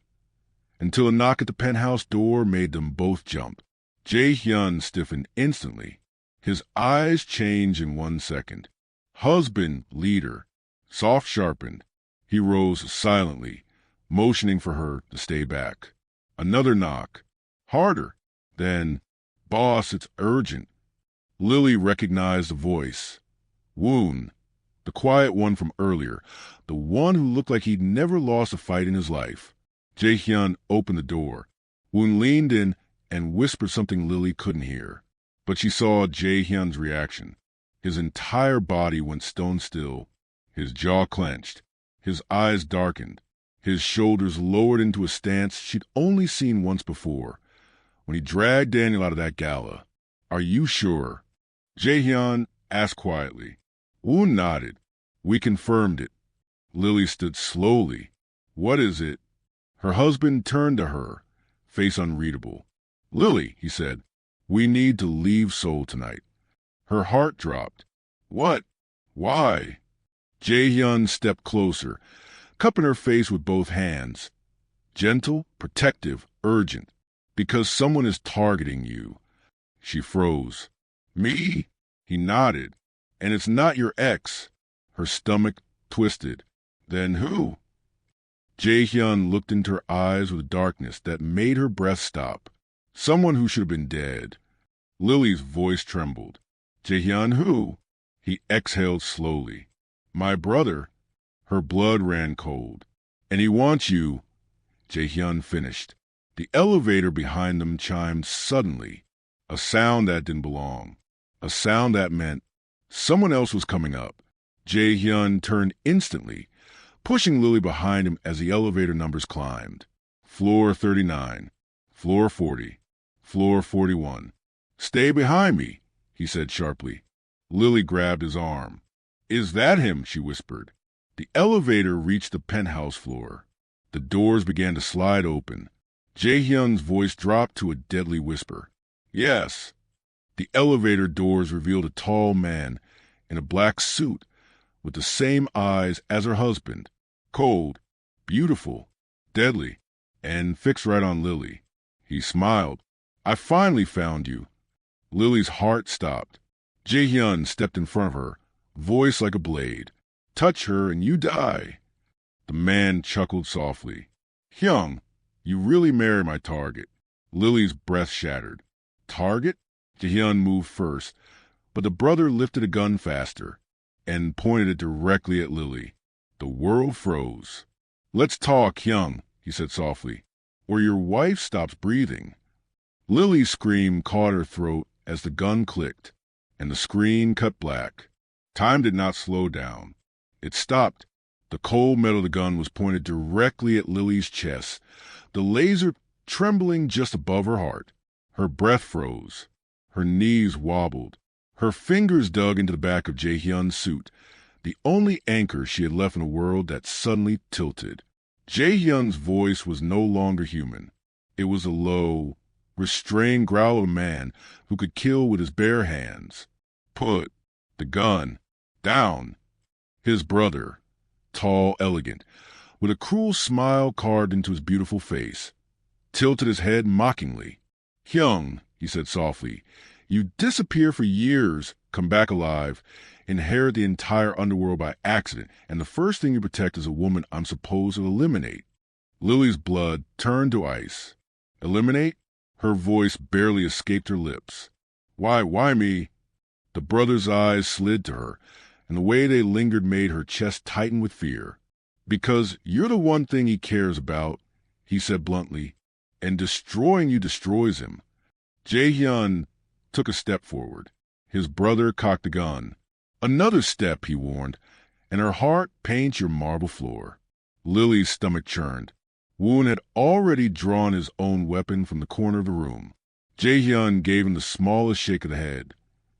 until a knock at the penthouse door made them both jump. Jae-hyun stiffened instantly. His eyes changed in 1 second. Husband, leader, soft sharpened. He rose silently, motioning for her to stay back. Another knock. Harder. Then, "Boss, it's urgent." Lily recognized the voice. Woon, the quiet one from earlier, the one who looked like he'd never lost a fight in his life. Jae-hyun opened the door. Woon leaned in and whispered something Lily couldn't hear. But she saw Jae-hyun's reaction. His entire body went stone still. His jaw clenched. His eyes darkened. His shoulders lowered into a stance she'd only seen once before, when he dragged Daniel out of that gala. "Are you sure?" Jae-hyun asked quietly. Woon nodded. We confirmed it. Lily stood slowly. What is it? Her husband turned to her, face unreadable. Lily, he said, we need to leave Seoul tonight. Her heart dropped. What? Why? Jae-hyun stepped closer, cupping her face with both hands. Gentle, protective, urgent. Because someone is targeting you. She froze. Me? He nodded. And it's not your ex. Her stomach twisted. Then who? Jae-hyun looked into her eyes with a darkness that made her breath stop. Someone who should have been dead. Lily's voice trembled. Jae-hyun who? He exhaled slowly. My brother. Her blood ran cold. And he wants you. Jae-hyun finished. The elevator behind them chimed suddenly. A sound that didn't belong. A sound that meant someone else was coming up. Jae-hyun turned instantly, pushing Lily behind him as the elevator numbers climbed. Floor 39, floor 40, floor 41. Stay behind me, he said sharply. Lily grabbed his arm. Is that him? She whispered. The elevator reached the penthouse floor. The doors began to slide open. Jae-hyun's voice dropped to a deadly whisper. Yes. The elevator doors revealed a tall man in a black suit with the same eyes as her husband. Cold, beautiful, deadly, and fixed right on Lily. He smiled. I finally found you. Lily's heart stopped. Jae-hyun stepped in front of her, voice like a blade. Touch her and you die. The man chuckled softly. Hyung, you really marry my target. Lily's breath shattered. Target? Jae-hyun moved first, but the brother lifted a gun faster and pointed it directly at Lily. The world froze. Let's talk, Hyung, he said softly, or your wife stops breathing. Lily's scream caught her throat as the gun clicked, and the screen cut black. Time did not slow down. It stopped. The cold metal of the gun was pointed directly at Lily's chest, the laser trembling just above her heart. Her breath froze. Her knees wobbled. Her fingers dug into the back of Jae-hyun's suit, the only anchor she had left in a world that suddenly tilted. Jae-hyun's voice was no longer human. It was a low, restrained growl of a man who could kill with his bare hands. Put the gun down. His brother, tall, elegant, with a cruel smile carved into his beautiful face, tilted his head mockingly. Hyung, he said softly, you disappear for years, come back alive, inherit the entire underworld by accident, and the first thing you protect is a woman I'm supposed to eliminate. Lily's blood turned to ice. Eliminate? Her voice barely escaped her lips. Why me? The brother's eyes slid to her, and the way they lingered made her chest tighten with fear. Because you're the one thing he cares about, he said bluntly, and destroying you destroys him. Jae-hyun took a step forward. His brother cocked the gun. Another step, he warned, and her heart paints your marble floor. Lily's stomach churned. Woon had already drawn his own weapon from the corner of the room. Jae-hyun gave him the smallest shake of the head.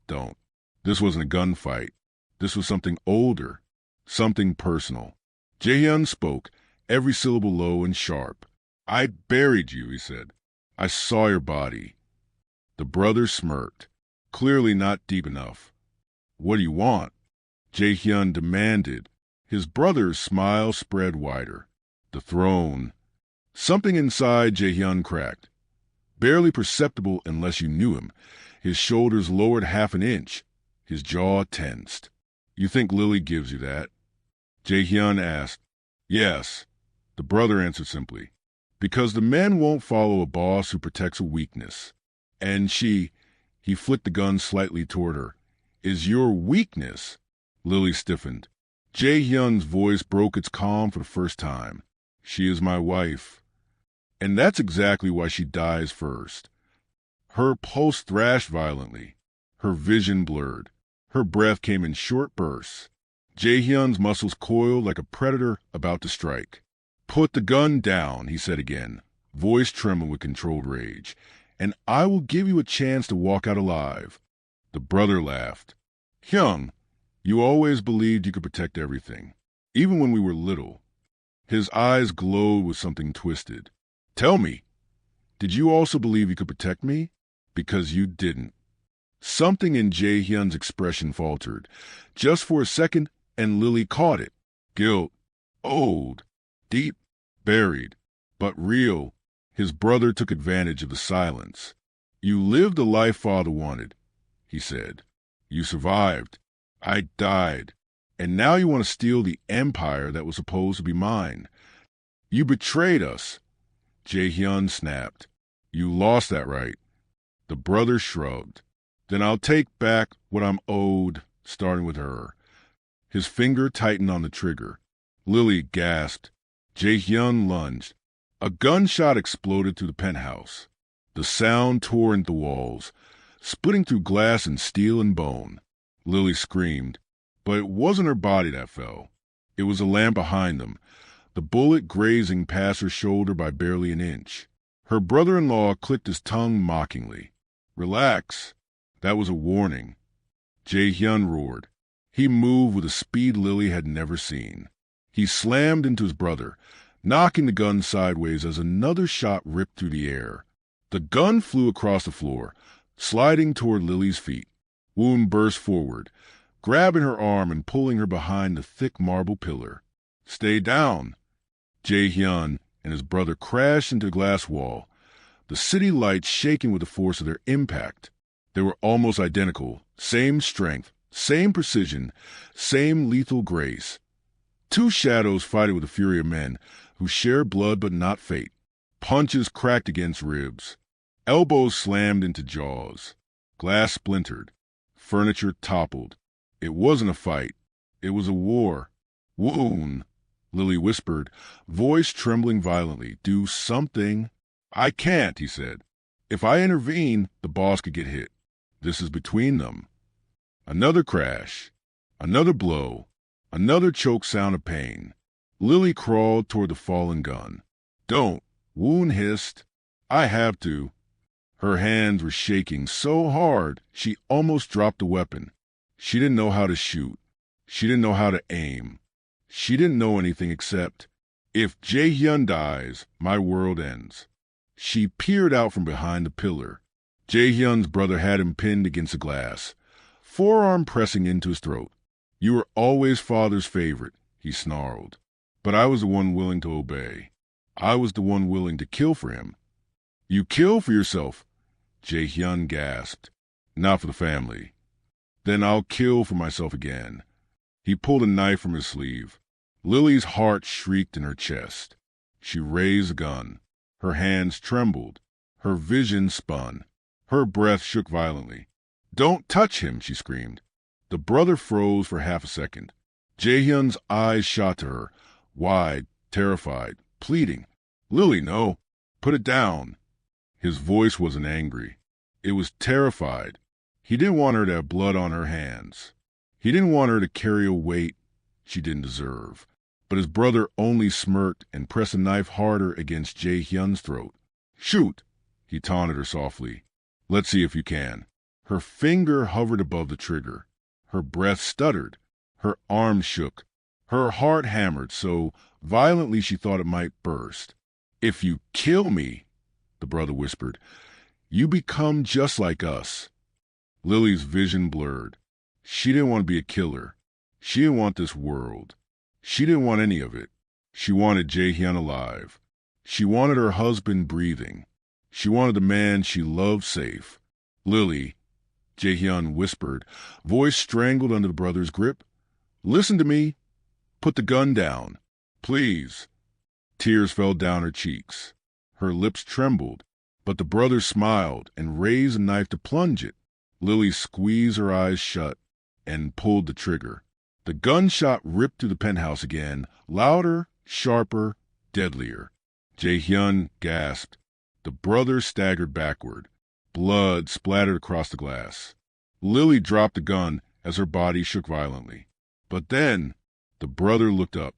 Don't. This wasn't a gunfight. This was something older, something personal. Jae-hyun spoke, every syllable low and sharp. I buried you, he said. I saw your body. The brother smirked, clearly not deep enough. What do you want? Jae-hyun demanded. His brother's smile spread wider. The throne. Something inside Jae-hyun cracked. Barely perceptible unless you knew him. His shoulders lowered half an inch. His jaw tensed. You think Lily gives you that? Jae-hyun asked. Yes. The brother answered simply. Because the men won't follow a boss who protects a weakness. And she, he flicked the gun slightly toward her, is your weakness. Lily stiffened. Jae-hyun's voice broke its calm for the first time. She is my wife. And that's exactly why she dies first. Her pulse thrashed violently. Her vision blurred. Her breath came in short bursts. Jae-hyun's muscles coiled like a predator about to strike. Put the gun down, he said again, voice trembling with controlled rage, and I will give you a chance to walk out alive. The brother laughed. Hyung, You always believed you could protect everything, even when we were little. His eyes glowed with something twisted. Tell me, did you also believe you could protect me? Because you didn't. Something in Jae-hyun's expression faltered, just for a second, and Lily caught it. Guilt. Old. Deep. Buried. But real. His brother took advantage of the silence. You lived the life father wanted, he said. You survived. I died. And now you want to steal the empire that was supposed to be mine. You betrayed us. Jae-hyun snapped. You lost that right. The brother shrugged. Then I'll take back what I'm owed, starting with her. His finger tightened on the trigger. Lily gasped. Jae-hyun lunged. A gunshot exploded through the penthouse. The sound tore into the walls, splitting through glass and steel and bone. Lily screamed, but it wasn't her body that fell. It was a lamp behind them, the bullet grazing past her shoulder by barely an inch. Her brother-in-law clicked his tongue mockingly. Relax. That was a warning. Jae-hyun roared. He moved with a speed Lily had never seen. He slammed into his brother, knocking the gun sideways as another shot ripped through the air. The gun flew across the floor, sliding toward Lily's feet. Woon burst forward, grabbing her arm and pulling her behind the thick marble pillar. Stay down. Jae-hyun and his brother crashed into the glass wall, the city lights shaking with the force of their impact. They were almost identical, same strength, same precision, same lethal grace. Two shadows fighting with the fury of men who share blood but not fate. Punches cracked against ribs. Elbows slammed into jaws. Glass splintered. Furniture toppled. It wasn't a fight. It was a war. Woon, Lily whispered, voice trembling violently. Do something. I can't, he said. If I intervene, the boss could get hit. This is between them. Another crash. Another blow. Another choke sound of pain. Lily crawled toward the fallen gun. Don't, Woon hissed. I have to. Her hands were shaking so hard she almost dropped the weapon. She didn't know how to shoot. She didn't know how to aim. She didn't know anything except, if Jae-hyun dies, my world ends. She peered out from behind the pillar. Jae-hyun's brother had him pinned against the glass, forearm pressing into his throat. You were always father's favorite, he snarled. But I was the one willing to obey. I was the one willing to kill for him. You kill for yourself, Jae-hyun gasped. Not for the family. Then I'll kill for myself again. He pulled a knife from his sleeve. Lily's heart shrieked in her chest. She raised the gun. Her hands trembled. Her vision spun. Her breath shook violently. Don't touch him, she screamed. The brother froze for half a second. Jae-hyun's eyes shot to her, wide, terrified, pleading. Lily, no. Put it down. His voice wasn't angry. It was terrified. He didn't want her to have blood on her hands. He didn't want her to carry a weight she didn't deserve. But his brother only smirked and pressed a knife harder against Jae-hyun's throat. Shoot, he taunted her softly. Let's see if you can. Her finger hovered above the trigger. Her breath stuttered. Her arms shook. Her heart hammered so violently she thought it might burst. If you kill me, the brother whispered, you become just like us. Lily's vision blurred. She didn't want to be a killer. She didn't want this world. She didn't want any of it. She wanted Jae-hyun alive. She wanted her husband breathing. She wanted the man she loved safe. Lily, Jae-hyun whispered, voice strangled under the brother's grip. Listen to me. Put the gun down. Please. Tears fell down her cheeks. Her lips trembled, but the brother smiled and raised a knife to plunge it. Lily squeezed her eyes shut and pulled the trigger. The gunshot ripped through the penthouse again, louder, sharper, deadlier. Jae-hyun gasped. The brother staggered backward. Blood splattered across the glass. Lily dropped the gun as her body shook violently. But then the brother looked up,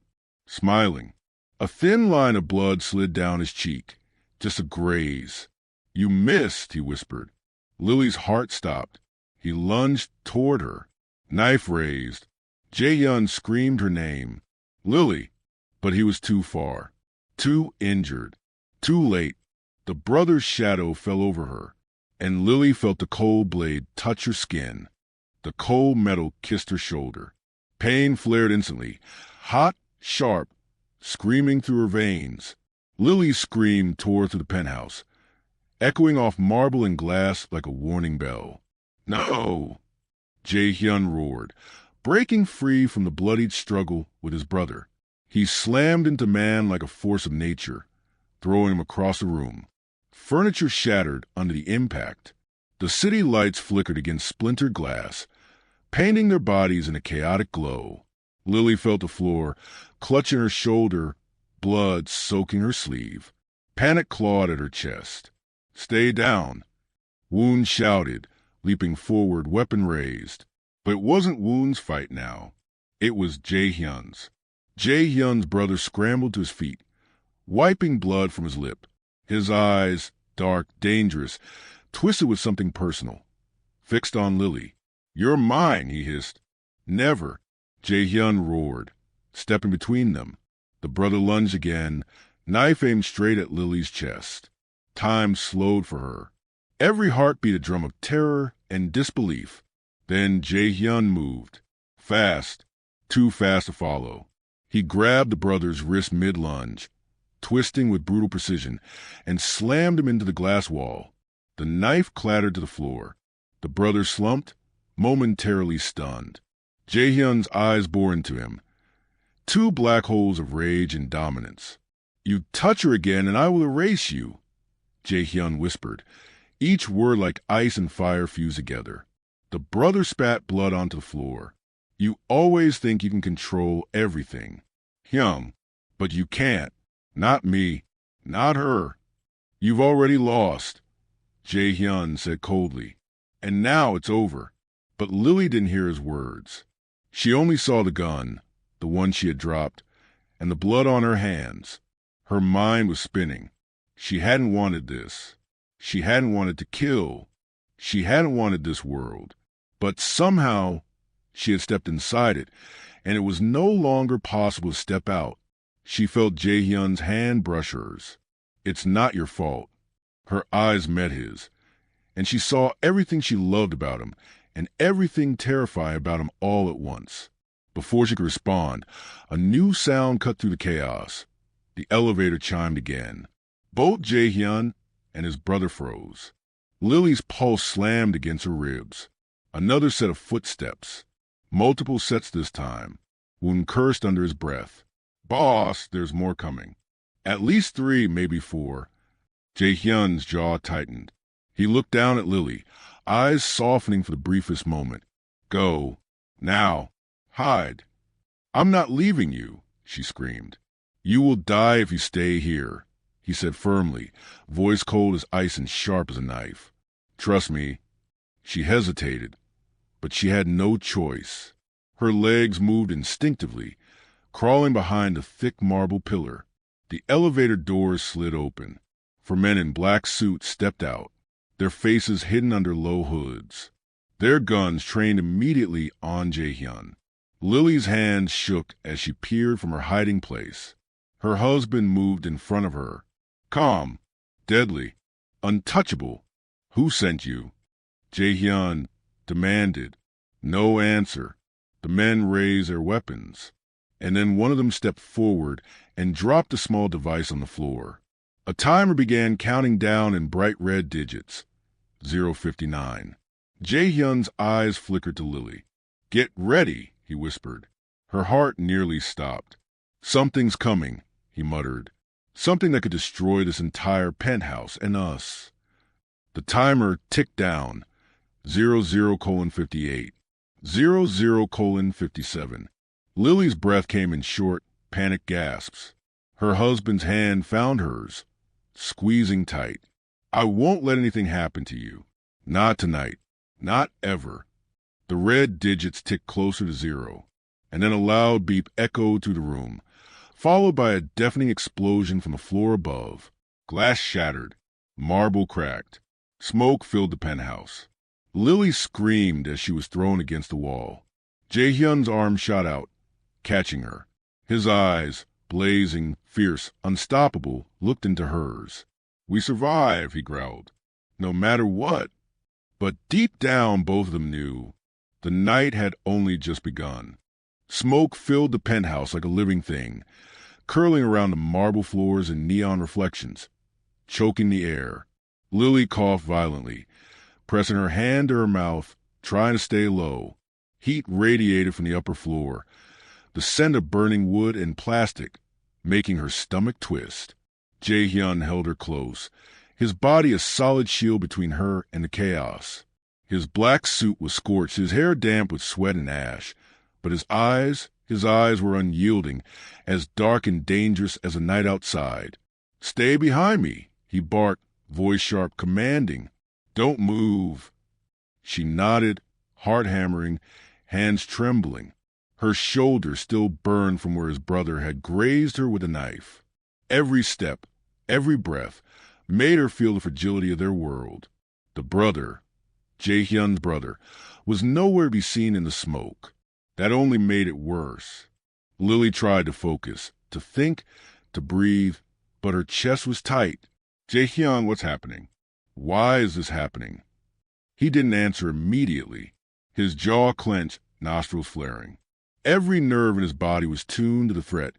smiling. A thin line of blood slid down his cheek, just a graze. You missed, he whispered. Lily's heart stopped. He lunged toward her, knife raised, Jae-hyun screamed her name. Lily. But he was too far. Too injured. Too late. The brother's shadow fell over her, and Lily felt the cold blade touch her skin. The cold metal kissed her shoulder. Pain flared instantly. Hot, sharp, screaming through her veins. Lily's scream tore through the penthouse, echoing off marble and glass like a warning bell. No! Jae-hyun roared, breaking free from the bloodied struggle with his brother. He slammed into Man like a force of nature, throwing him across the room. Furniture shattered under the impact. The city lights flickered against splintered glass, painting their bodies in a chaotic glow. Lily felt the floor, clutching her shoulder, blood soaking her sleeve. Panic clawed at her chest. Stay down. Woon shouted, leaping forward, weapon raised. But it wasn't Woon's fight now. It was Jae-hyun's. Jae-hyun's brother scrambled to his feet, wiping blood from his lip. His eyes, dark, dangerous, twisted with something personal, fixed on Lily. You're mine, he hissed. Never. Jae-hyun roared, stepping between them. The brother lunged again, knife aimed straight at Lily's chest. Time slowed for her. Every heartbeat a drum of terror and disbelief. Then Jae-hyun moved. Fast. Too fast to follow. He grabbed the brother's wrist mid-lunge, twisting with brutal precision, and slammed him into the glass wall. The knife clattered to the floor. The brother slumped, momentarily stunned. Jae-hyun's eyes bore into him. Two black holes of rage and dominance. You touch her again and I will erase you, Jae-hyun whispered, each word like ice and fire fused together. The brother spat blood onto the floor. You always think you can control everything. Hyung, but you can't. Not me. Not her. You've already lost, Jae-hyun said coldly. And now it's over. But Lily didn't hear his words. She only saw the gun, the one she had dropped, and the blood on her hands. Her mind was spinning. She hadn't wanted this. She hadn't wanted to kill. She hadn't wanted this world. But somehow she had stepped inside it, and it was no longer possible to step out. She felt Jae-hyun's hand brush hers. It's not your fault. Her eyes met his, and she saw everything she loved about him and everything terrifying about him all at once. Before she could respond, a new sound cut through the chaos. The elevator chimed again. Both Jae-hyun and his brother froze. Lily's pulse slammed against her ribs. Another set of footsteps. Multiple sets this time. Woon cursed under his breath. Boss, there's more coming. At least 3, maybe 4. Jae-hyun's jaw tightened. He looked down at Lily, eyes softening for the briefest moment. Go. Now. Hide. I'm not leaving you, she screamed. You will die if you stay here, he said firmly, voice cold as ice and sharp as a knife. Trust me. She hesitated, but she had no choice. Her legs moved instinctively, crawling behind a thick marble pillar. The elevator doors slid open. 4 men in black suits stepped out, their faces hidden under low hoods. Their guns trained immediately on Jae-hyun. Lily's hands shook as she peered from her hiding place. Her husband moved in front of her. Calm, deadly, untouchable. Who sent you? Jae-hyun demanded. No answer. The men raised their weapons, and then one of them stepped forward and dropped a small device on the floor. A timer began counting down in bright red digits. 0:59. Jae-hyun's eyes flickered to Lily. Get ready, he whispered. Her heart nearly stopped. Something's coming, he muttered. Something that could destroy this entire penthouse and us. The timer ticked down. 00:58. 00:57. Lily's breath came in short, panicked gasps. Her husband's hand found hers, squeezing tight. I won't let anything happen to you. Not tonight. Not ever. The red digits ticked closer to 0, and then a loud beep echoed through the room, followed by a deafening explosion from the floor above. Glass shattered. Marble cracked. Smoke filled the penthouse. Lily screamed as she was thrown against the wall. Jae-hyun's arm shot out, catching her. His eyes, blazing, fierce, unstoppable, looked into hers. "We survive," he growled. "No matter what." But deep down, both of them knew the night had only just begun. Smoke filled the penthouse like a living thing, curling around the marble floors in neon reflections, choking the air. Lily coughed violently, pressing her hand to her mouth, trying to stay low. Heat radiated from the upper floor, the scent of burning wood and plastic, making her stomach twist. Jae-hyun held her close, his body a solid shield between her and the chaos. His black suit was scorched, his hair damp with sweat and ash, but his eyes were unyielding, as dark and dangerous as a night outside. "Stay behind me," he barked, voice sharp, commanding. "Don't move." She nodded, heart hammering, hands trembling. Her shoulder still burned from where his brother had grazed her with a knife. Every step, every breath, made her feel the fragility of their world. The brother, Jae-hyun's brother, was nowhere to be seen in the smoke. That only made it worse. Lily tried to focus, to think, to breathe, but her chest was tight. "Jae-hyun, what's happening? Why is this happening?" He didn't answer immediately. His jaw clenched, nostrils flaring. Every nerve in his body was tuned to the threat,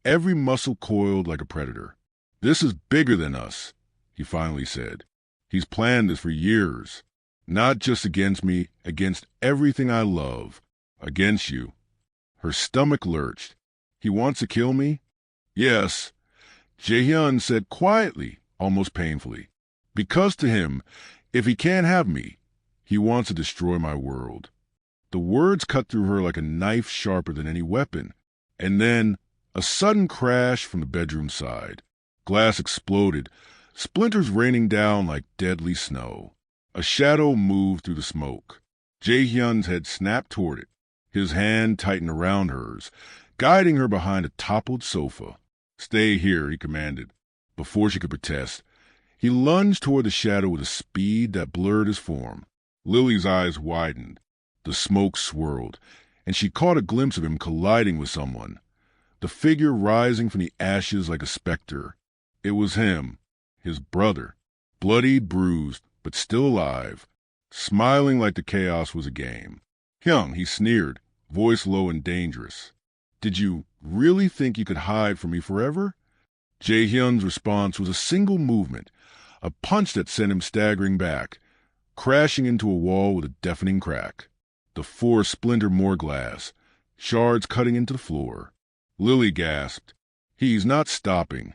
every muscle coiled like a predator. "This is bigger than us," he finally said. "He's planned this for years. Not just against me, against everything I love. Against you." Her stomach lurched. "He wants to kill me?" "Yes," Jae-hyun said quietly, almost painfully. "Because to him, if he can't have me, he wants to destroy my world." The words cut through her like a knife sharper than any weapon. And then a sudden crash from the bedroom side. Glass exploded, splinters raining down like deadly snow. A shadow moved through the smoke. Jae-hyun's head snapped toward it. His hand tightened around hers, guiding her behind a toppled sofa. "Stay here," he commanded. Before she could protest, he lunged toward the shadow with a speed that blurred his form. Lily's eyes widened. The smoke swirled, and she caught a glimpse of him colliding with someone. The figure rising from the ashes like a specter. It was him, his brother, bloodied, bruised, but still alive, smiling like the chaos was a game. "Hyung," he sneered, voice low and dangerous. "Did you really think you could hide from me forever?" Jae-hyun's response was a single movement, a punch that sent him staggering back, crashing into a wall with a deafening crack. The force splintered more glass, shards cutting into the floor. Lily gasped. "He's not stopping."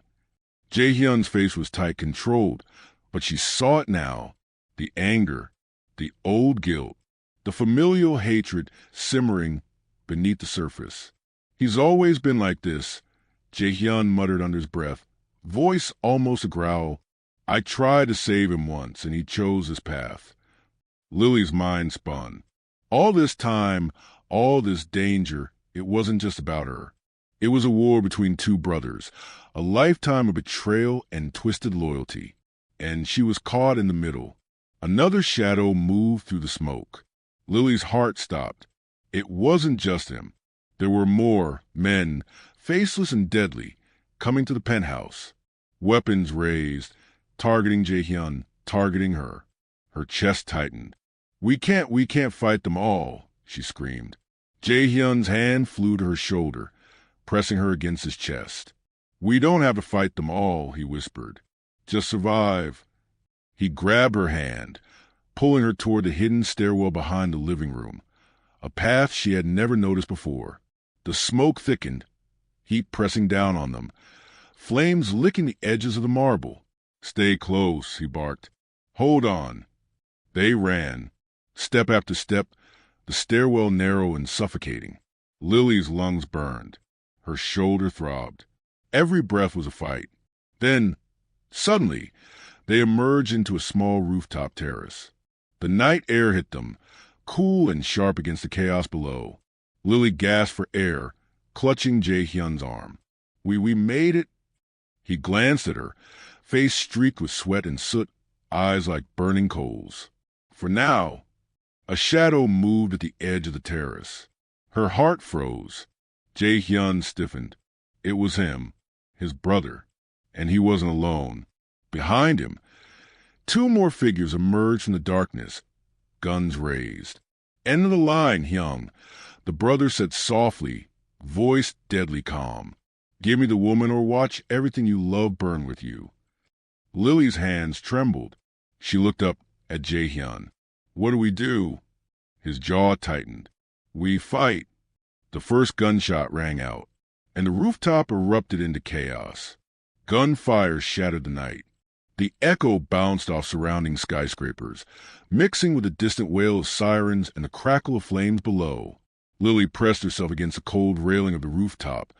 Jae-hyun's face was tight, controlled, but she saw it now. The anger, the old guilt, the familial hatred simmering beneath the surface. "He's always been like this," Jae-hyun muttered under his breath, voice almost a growl. "I tried to save him once, and he chose this path." Lily's mind spun. All this time, all this danger, it wasn't just about her. It was a war between two brothers, a lifetime of betrayal and twisted loyalty. And she was caught in the middle. Another shadow moved through the smoke. Lily's heart stopped. It wasn't just him. There were more men, faceless and deadly, coming to the penthouse. Weapons raised, targeting Jae-hyun, targeting her. Her chest tightened. We can't fight them all," she screamed. Jae-hyun's hand flew to her shoulder, pressing her against his chest. "We don't have to fight them all," he whispered. "Just survive." He grabbed her hand, pulling her toward the hidden stairwell behind the living room, a path she had never noticed before. The smoke thickened, heat pressing down on them, flames licking the edges of the marble. "Stay close," he barked. "Hold on." They ran. Step after step, the stairwell narrow and suffocating. Lily's lungs burned. Her shoulder throbbed. Every breath was a fight. Then, suddenly, they emerged into a small rooftop terrace. The night air hit them, cool and sharp against the chaos below. Lily gasped for air, clutching Jae-hyun's arm. We made it." He glanced at her, face streaked with sweat and soot, eyes like burning coals. "For now." A shadow moved at the edge of the terrace. Her heart froze. Jae-hyun stiffened. It was him, his brother, and he wasn't alone. Behind him, two more figures emerged from the darkness, guns raised. "End of the line, Hyung," the brother said softly, voice deadly calm. "Give me the woman or watch everything you love burn with you." Lily's hands trembled. She looked up at Jae-hyun. "What do we do?" His jaw tightened. "We fight." The first gunshot rang out, and the rooftop erupted into chaos. Gunfire shattered the night. The echo bounced off surrounding skyscrapers, mixing with the distant wail of sirens and the crackle of flames below. Lily pressed herself against the cold railing of the rooftop,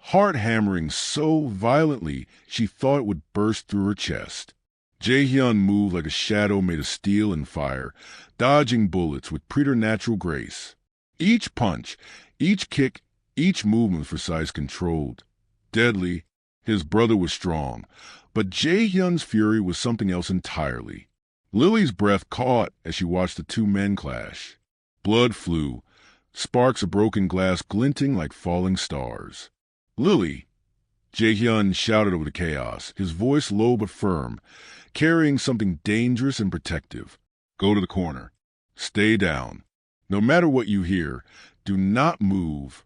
heart hammering so violently she thought it would burst through her chest. Jae-hyun moved like a shadow made of steel and fire, dodging bullets with preternatural grace. Each punch, each kick, each movement was precise, controlled. Deadly. His brother was strong, but Jae-hyun's fury was something else entirely. Lily's breath caught as she watched the two men clash. Blood flew, sparks of broken glass glinting like falling stars. "Lily!" Jae-hyun shouted over the chaos, his voice low but firm, carrying something dangerous and protective. "Go to the corner. Stay down. No matter what you hear, do not move."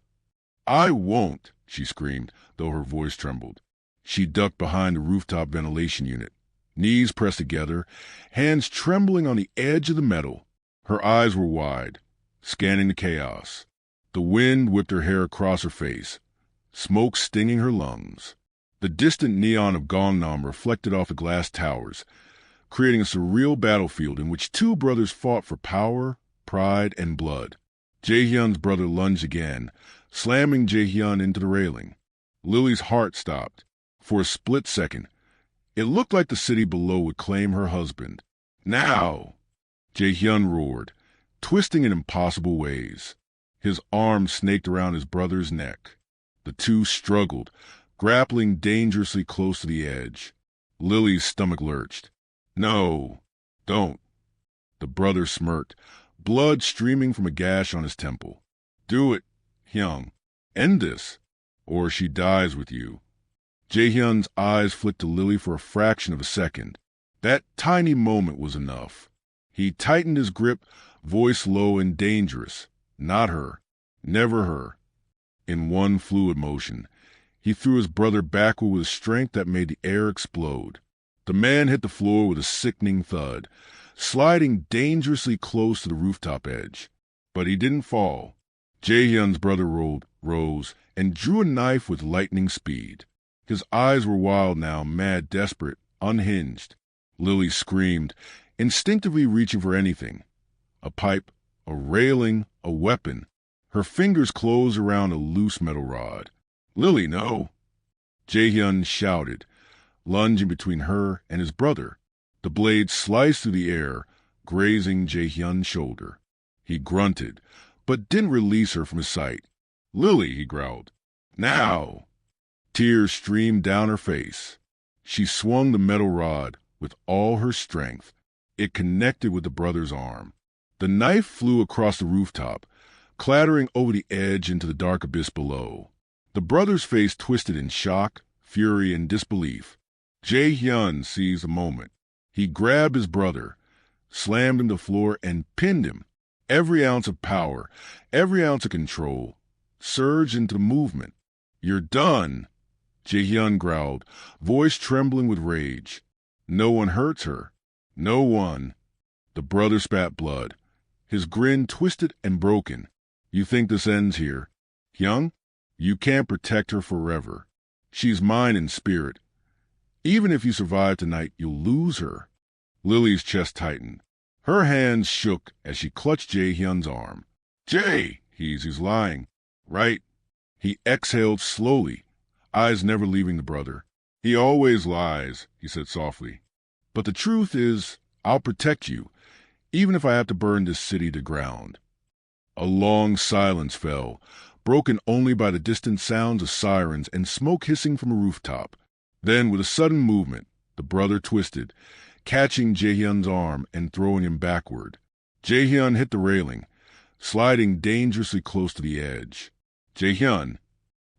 "I won't," she screamed, though her voice trembled. She ducked behind the rooftop ventilation unit, knees pressed together, hands trembling on the edge of the metal. Her eyes were wide, scanning the chaos. The wind whipped her hair across her face, smoke stinging her lungs. The distant neon of Gangnam reflected off the glass towers, creating a surreal battlefield in which two brothers fought for power, pride, and blood. Jae-hyun's brother lunged again, slamming Jae-hyun into the railing. Lily's heart stopped. For a split second, it looked like the city below would claim her husband. "Now!" Jae-hyun roared, twisting in impossible ways. His arms snaked around his brother's neck. The two struggled, grappling dangerously close to the edge. Lily's stomach lurched. "No, don't." The brother smirked, blood streaming from a gash on his temple. "Do it, Hyung. End this, or she dies with you." Jae-hyun's eyes flicked to Lily for a fraction of a second. That tiny moment was enough. He tightened his grip, voice low and dangerous. Not her. Never her. In one fluid motion, he threw his brother backward with a strength that made the air explode. The man hit the floor with a sickening thud, sliding dangerously close to the rooftop edge. But he didn't fall. Jae-hyun's brother rose, and drew a knife with lightning speed. His eyes were wild now, mad, desperate, unhinged. Lily screamed, instinctively reaching for anything. A pipe, a railing, a weapon. Her fingers closed around a loose metal rod. "Lily, no!" Jae-hyun shouted, lunging between her and his brother. The blade sliced through the air, grazing Jae-hyun's shoulder. He grunted, but didn't release her from his sight. "Lily," he growled. "Now!" Tears streamed down her face. She swung the metal rod with all her strength. It connected with the brother's arm. The knife flew across the rooftop, clattering over the edge into the dark abyss below. The brother's face twisted in shock, fury, and disbelief. Jae-hyun seized the moment. He grabbed his brother, slammed him to the floor, and pinned him. Every ounce of power, every ounce of control, surged into the movement. "You're done," Jae-hyun growled, voice trembling with rage. "No one hurts her. No one." The brother spat blood, his grin twisted and broken. "You think this ends here? Hyung, you can't protect her forever. She's mine in spirit. Even if you survive tonight, you'll lose her." Lily's chest tightened. Her hands shook as she clutched Jae-hyun's arm. "Jae!" He's lying. "Right." He exhaled slowly, eyes never leaving the brother. "He always lies," he said softly. "But the truth is, I'll protect you, even if I have to burn this city to ground." A long silence fell, broken only by the distant sounds of sirens and smoke hissing from a rooftop. Then, with a sudden movement, the brother twisted, catching Jae-hyun's arm and throwing him backward. Jae-hyun hit the railing, sliding dangerously close to the edge. Jae-hyun,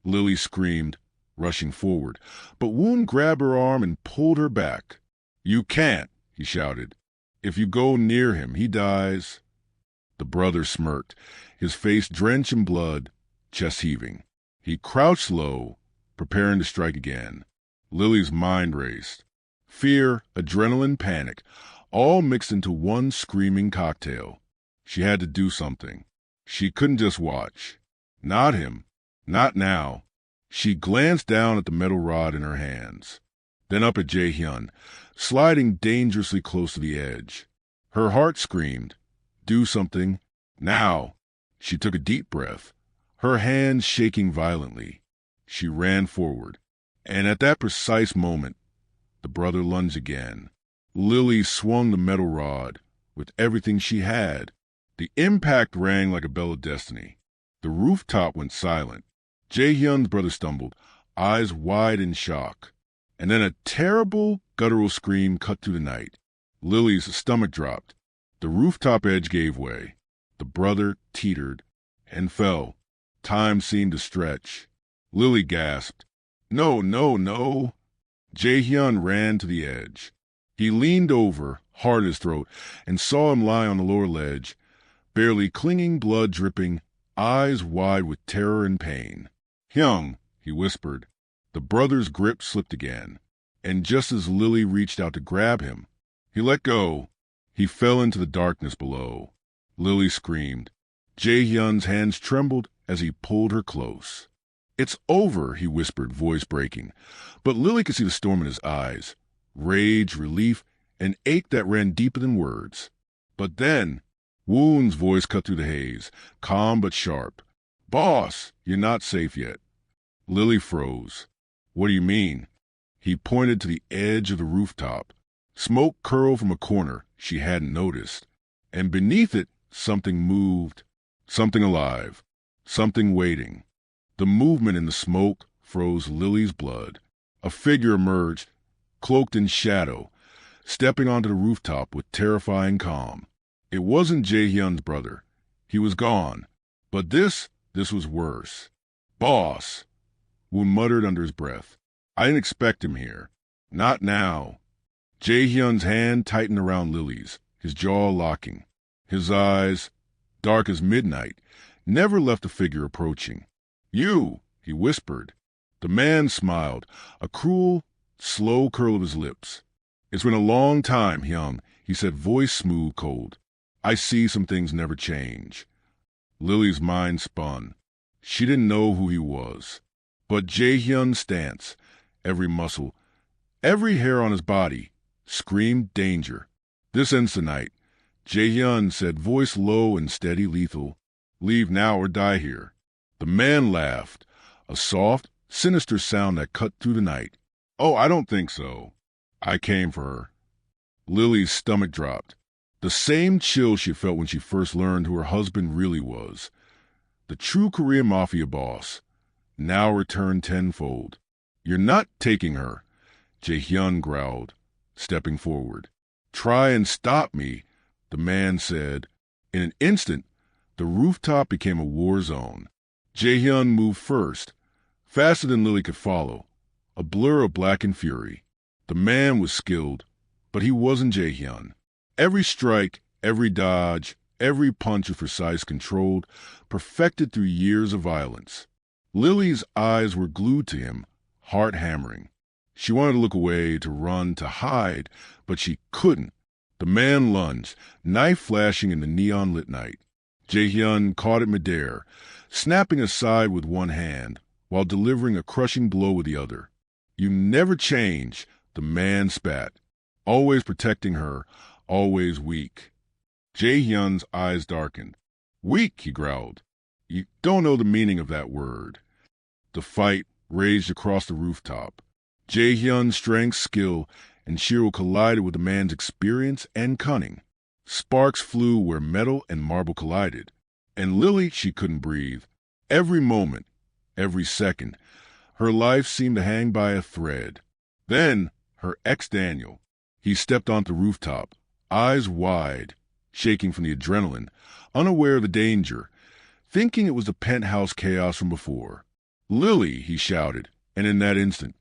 Lily screamed, rushing forward, but Woon grabbed her arm and pulled her back. You can't, he shouted. If you go near him, he dies. The brother smirked, his face drenched in blood, chest heaving. He crouched low, preparing to strike again. Lily's mind raced. Fear, adrenaline, panic, all mixed into one screaming cocktail. She had to do something. She couldn't just watch. Not him. Not now. She glanced down at the metal rod in her hands, then up at Jae-hyun, sliding dangerously close to the edge. Her heart screamed, do something, now. She took a deep breath, her hands shaking violently. She ran forward, and at that precise moment, the brother lunged again. Lily swung the metal rod with everything she had. The impact rang like a bell of destiny. The rooftop went silent. Jae-hyun's brother stumbled, eyes wide in shock. And then a terrible, guttural scream cut through the night. Lily's stomach dropped. The rooftop edge gave way. The brother teetered and fell. Time seemed to stretch. Lily gasped. No, no, no. Jae-hyun ran to the edge. He leaned over, hard at his throat, and saw him lie on the lower ledge, barely clinging, blood dripping, eyes wide with terror and pain. Hyung, he whispered. The brother's grip slipped again, and just as Lily reached out to grab him, he let go. He fell into the darkness below. Lily screamed. Jae-hyun's hands trembled as he pulled her close. It's over, he whispered, voice breaking, but Lily could see the storm in his eyes, rage, relief, an ache that ran deeper than words. But then, Woon's voice cut through the haze, calm but sharp. Boss, you're not safe yet. Lily froze. What do you mean? He pointed to the edge of the rooftop. Smoke curled from a corner she hadn't noticed, and beneath it something moved, something alive, something waiting. The movement in the smoke froze Lily's blood. A figure emerged, cloaked in shadow, stepping onto the rooftop with terrifying calm. It wasn't Jae-hyun's brother. He was gone. But this was worse. Boss, Woon muttered under his breath. I didn't expect him here. Not now. Jae-hyun's hand tightened around Lily's, his jaw locking. His eyes, dark as midnight, never left the figure approaching. You, he whispered. The man smiled, a cruel, slow curl of his lips. It's been a long time, Hyung, he said, voice smooth, cold. I see some things never change. Lily's mind spun. She didn't know who he was. But Jae-hyun's stance, every muscle, every hair on his body, screamed danger. This ends tonight. Jae-hyun said, voice low and steady, lethal. Leave now or die here. The man laughed, a soft, sinister sound that cut through the night. Oh, I don't think so. I came for her. Lily's stomach dropped. The same chill she felt when she first learned who her husband really was. The true Korean Mafia boss, now returned tenfold. You're not taking her, Jae-hyun growled, stepping forward. Try and stop me, the man said. In an instant, the rooftop became a war zone. Jae-hyun moved first, faster than Lily could follow, a blur of black and fury. The man was skilled, but he wasn't Jae-hyun. Every strike, every dodge, every punch was precise, controlled, perfected through years of violence. Lily's eyes were glued to him, heart hammering. She wanted to look away, to run, to hide, but she couldn't. The man lunged, knife flashing in the neon-lit night. Jae-hyun caught it midair, snapping aside with one hand, while delivering a crushing blow with the other. You never change, the man spat, always protecting her, always weak. Jae-hyun's eyes darkened. Weak, he growled. You don't know the meaning of that word. The fight raged across the rooftop. Jae-hyun's strength, skill, and Shiro collided with the man's experience and cunning. Sparks flew where metal and marble collided. And Lily, she couldn't breathe. Every moment, every second, her life seemed to hang by a thread. Then, her ex-Daniel. He stepped onto the rooftop, eyes wide, shaking from the adrenaline, unaware of the danger, thinking it was the penthouse chaos from before. "Lily!" he shouted, and in that instant,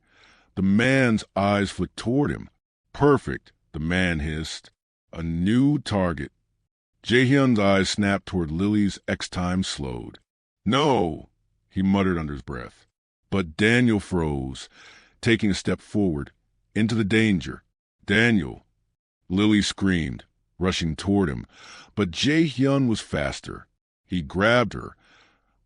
the man's eyes flicked toward him. "Perfect," the man hissed. "A new target." Jae-hyun's eyes snapped toward Lily's. X-time slowed. "No!" he muttered under his breath. But Daniel froze, taking a step forward, into the danger. "Daniel!" Lily screamed, rushing toward him, but Jae-hyun was faster. He grabbed her,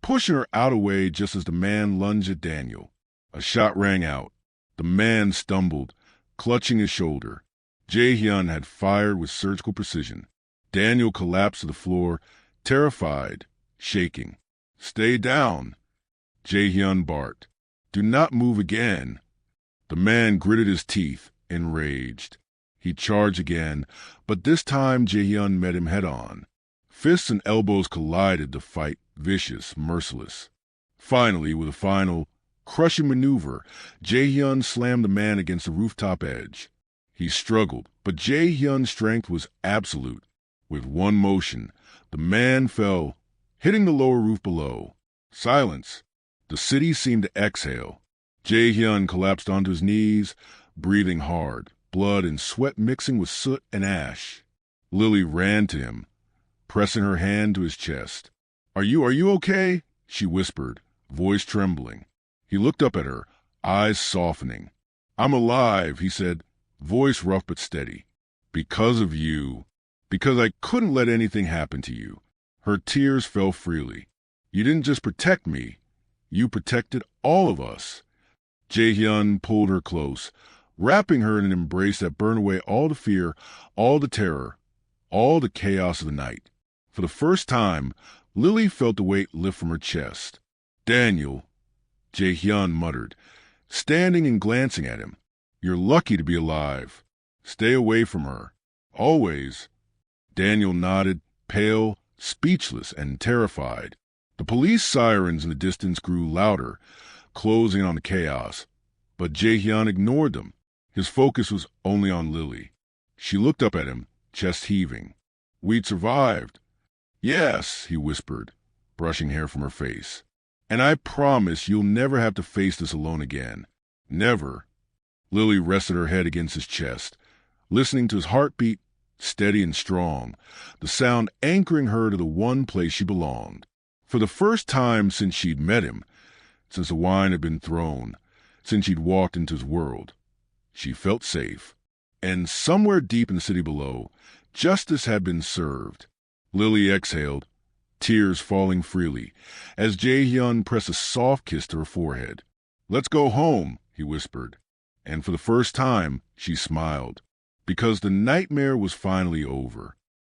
pushing her out of the way just as the man lunged at Daniel. A shot rang out. The man stumbled, clutching his shoulder. Jae-hyun had fired with surgical precision. Daniel collapsed to the floor, terrified, shaking. "Stay down!" Jae-hyun barked. "Do not move again." The man gritted his teeth, enraged. He charged again, but this time Jae-hyun met him head-on. Fists and elbows collided, the fight vicious, merciless. Finally, with a final, crushing maneuver, Jae-hyun slammed the man against the rooftop edge. He struggled, but Jae-hyun's strength was absolute. With one motion, the man fell, hitting the lower roof below. Silence. The city seemed to exhale. Jae-hyun collapsed onto his knees, breathing hard, blood and sweat mixing with soot and ash. Lily ran to him, pressing her hand to his chest. Are you okay?" she whispered, voice trembling. He looked up at her, eyes softening. "I'm alive," he said, voice rough but steady. "Because of you. Because I couldn't let anything happen to you." Her tears fell freely. "You didn't just protect me. You protected all of us." Jae-hyun pulled her close, wrapping her in an embrace that burned away all the fear, all the terror, all the chaos of the night. For the first time, Lily felt the weight lift from her chest. "Daniel," Jae-hyun muttered, standing and glancing at him. "You're lucky to be alive. Stay away from her. Always." Daniel nodded, pale, speechless, and terrified. The police sirens in the distance grew louder, closing on the chaos, but Jae-hyun ignored them. His focus was only on Lily. She looked up at him, chest heaving. "We'd survived." "Yes," he whispered, brushing hair from her face. "And I promise you'll never have to face this alone again. Never." Lily rested her head against his chest, listening to his heartbeat, steady and strong, the sound anchoring her to the one place she belonged. For the first time since she'd met him, since the wine had been thrown, since she'd walked into his world, she felt safe. And somewhere deep in the city below, justice had been served. Lily exhaled, tears falling freely, as Jae-hyun pressed a soft kiss to her forehead. "Let's go home," he whispered. And for the first time, she smiled, because the nightmare was finally over.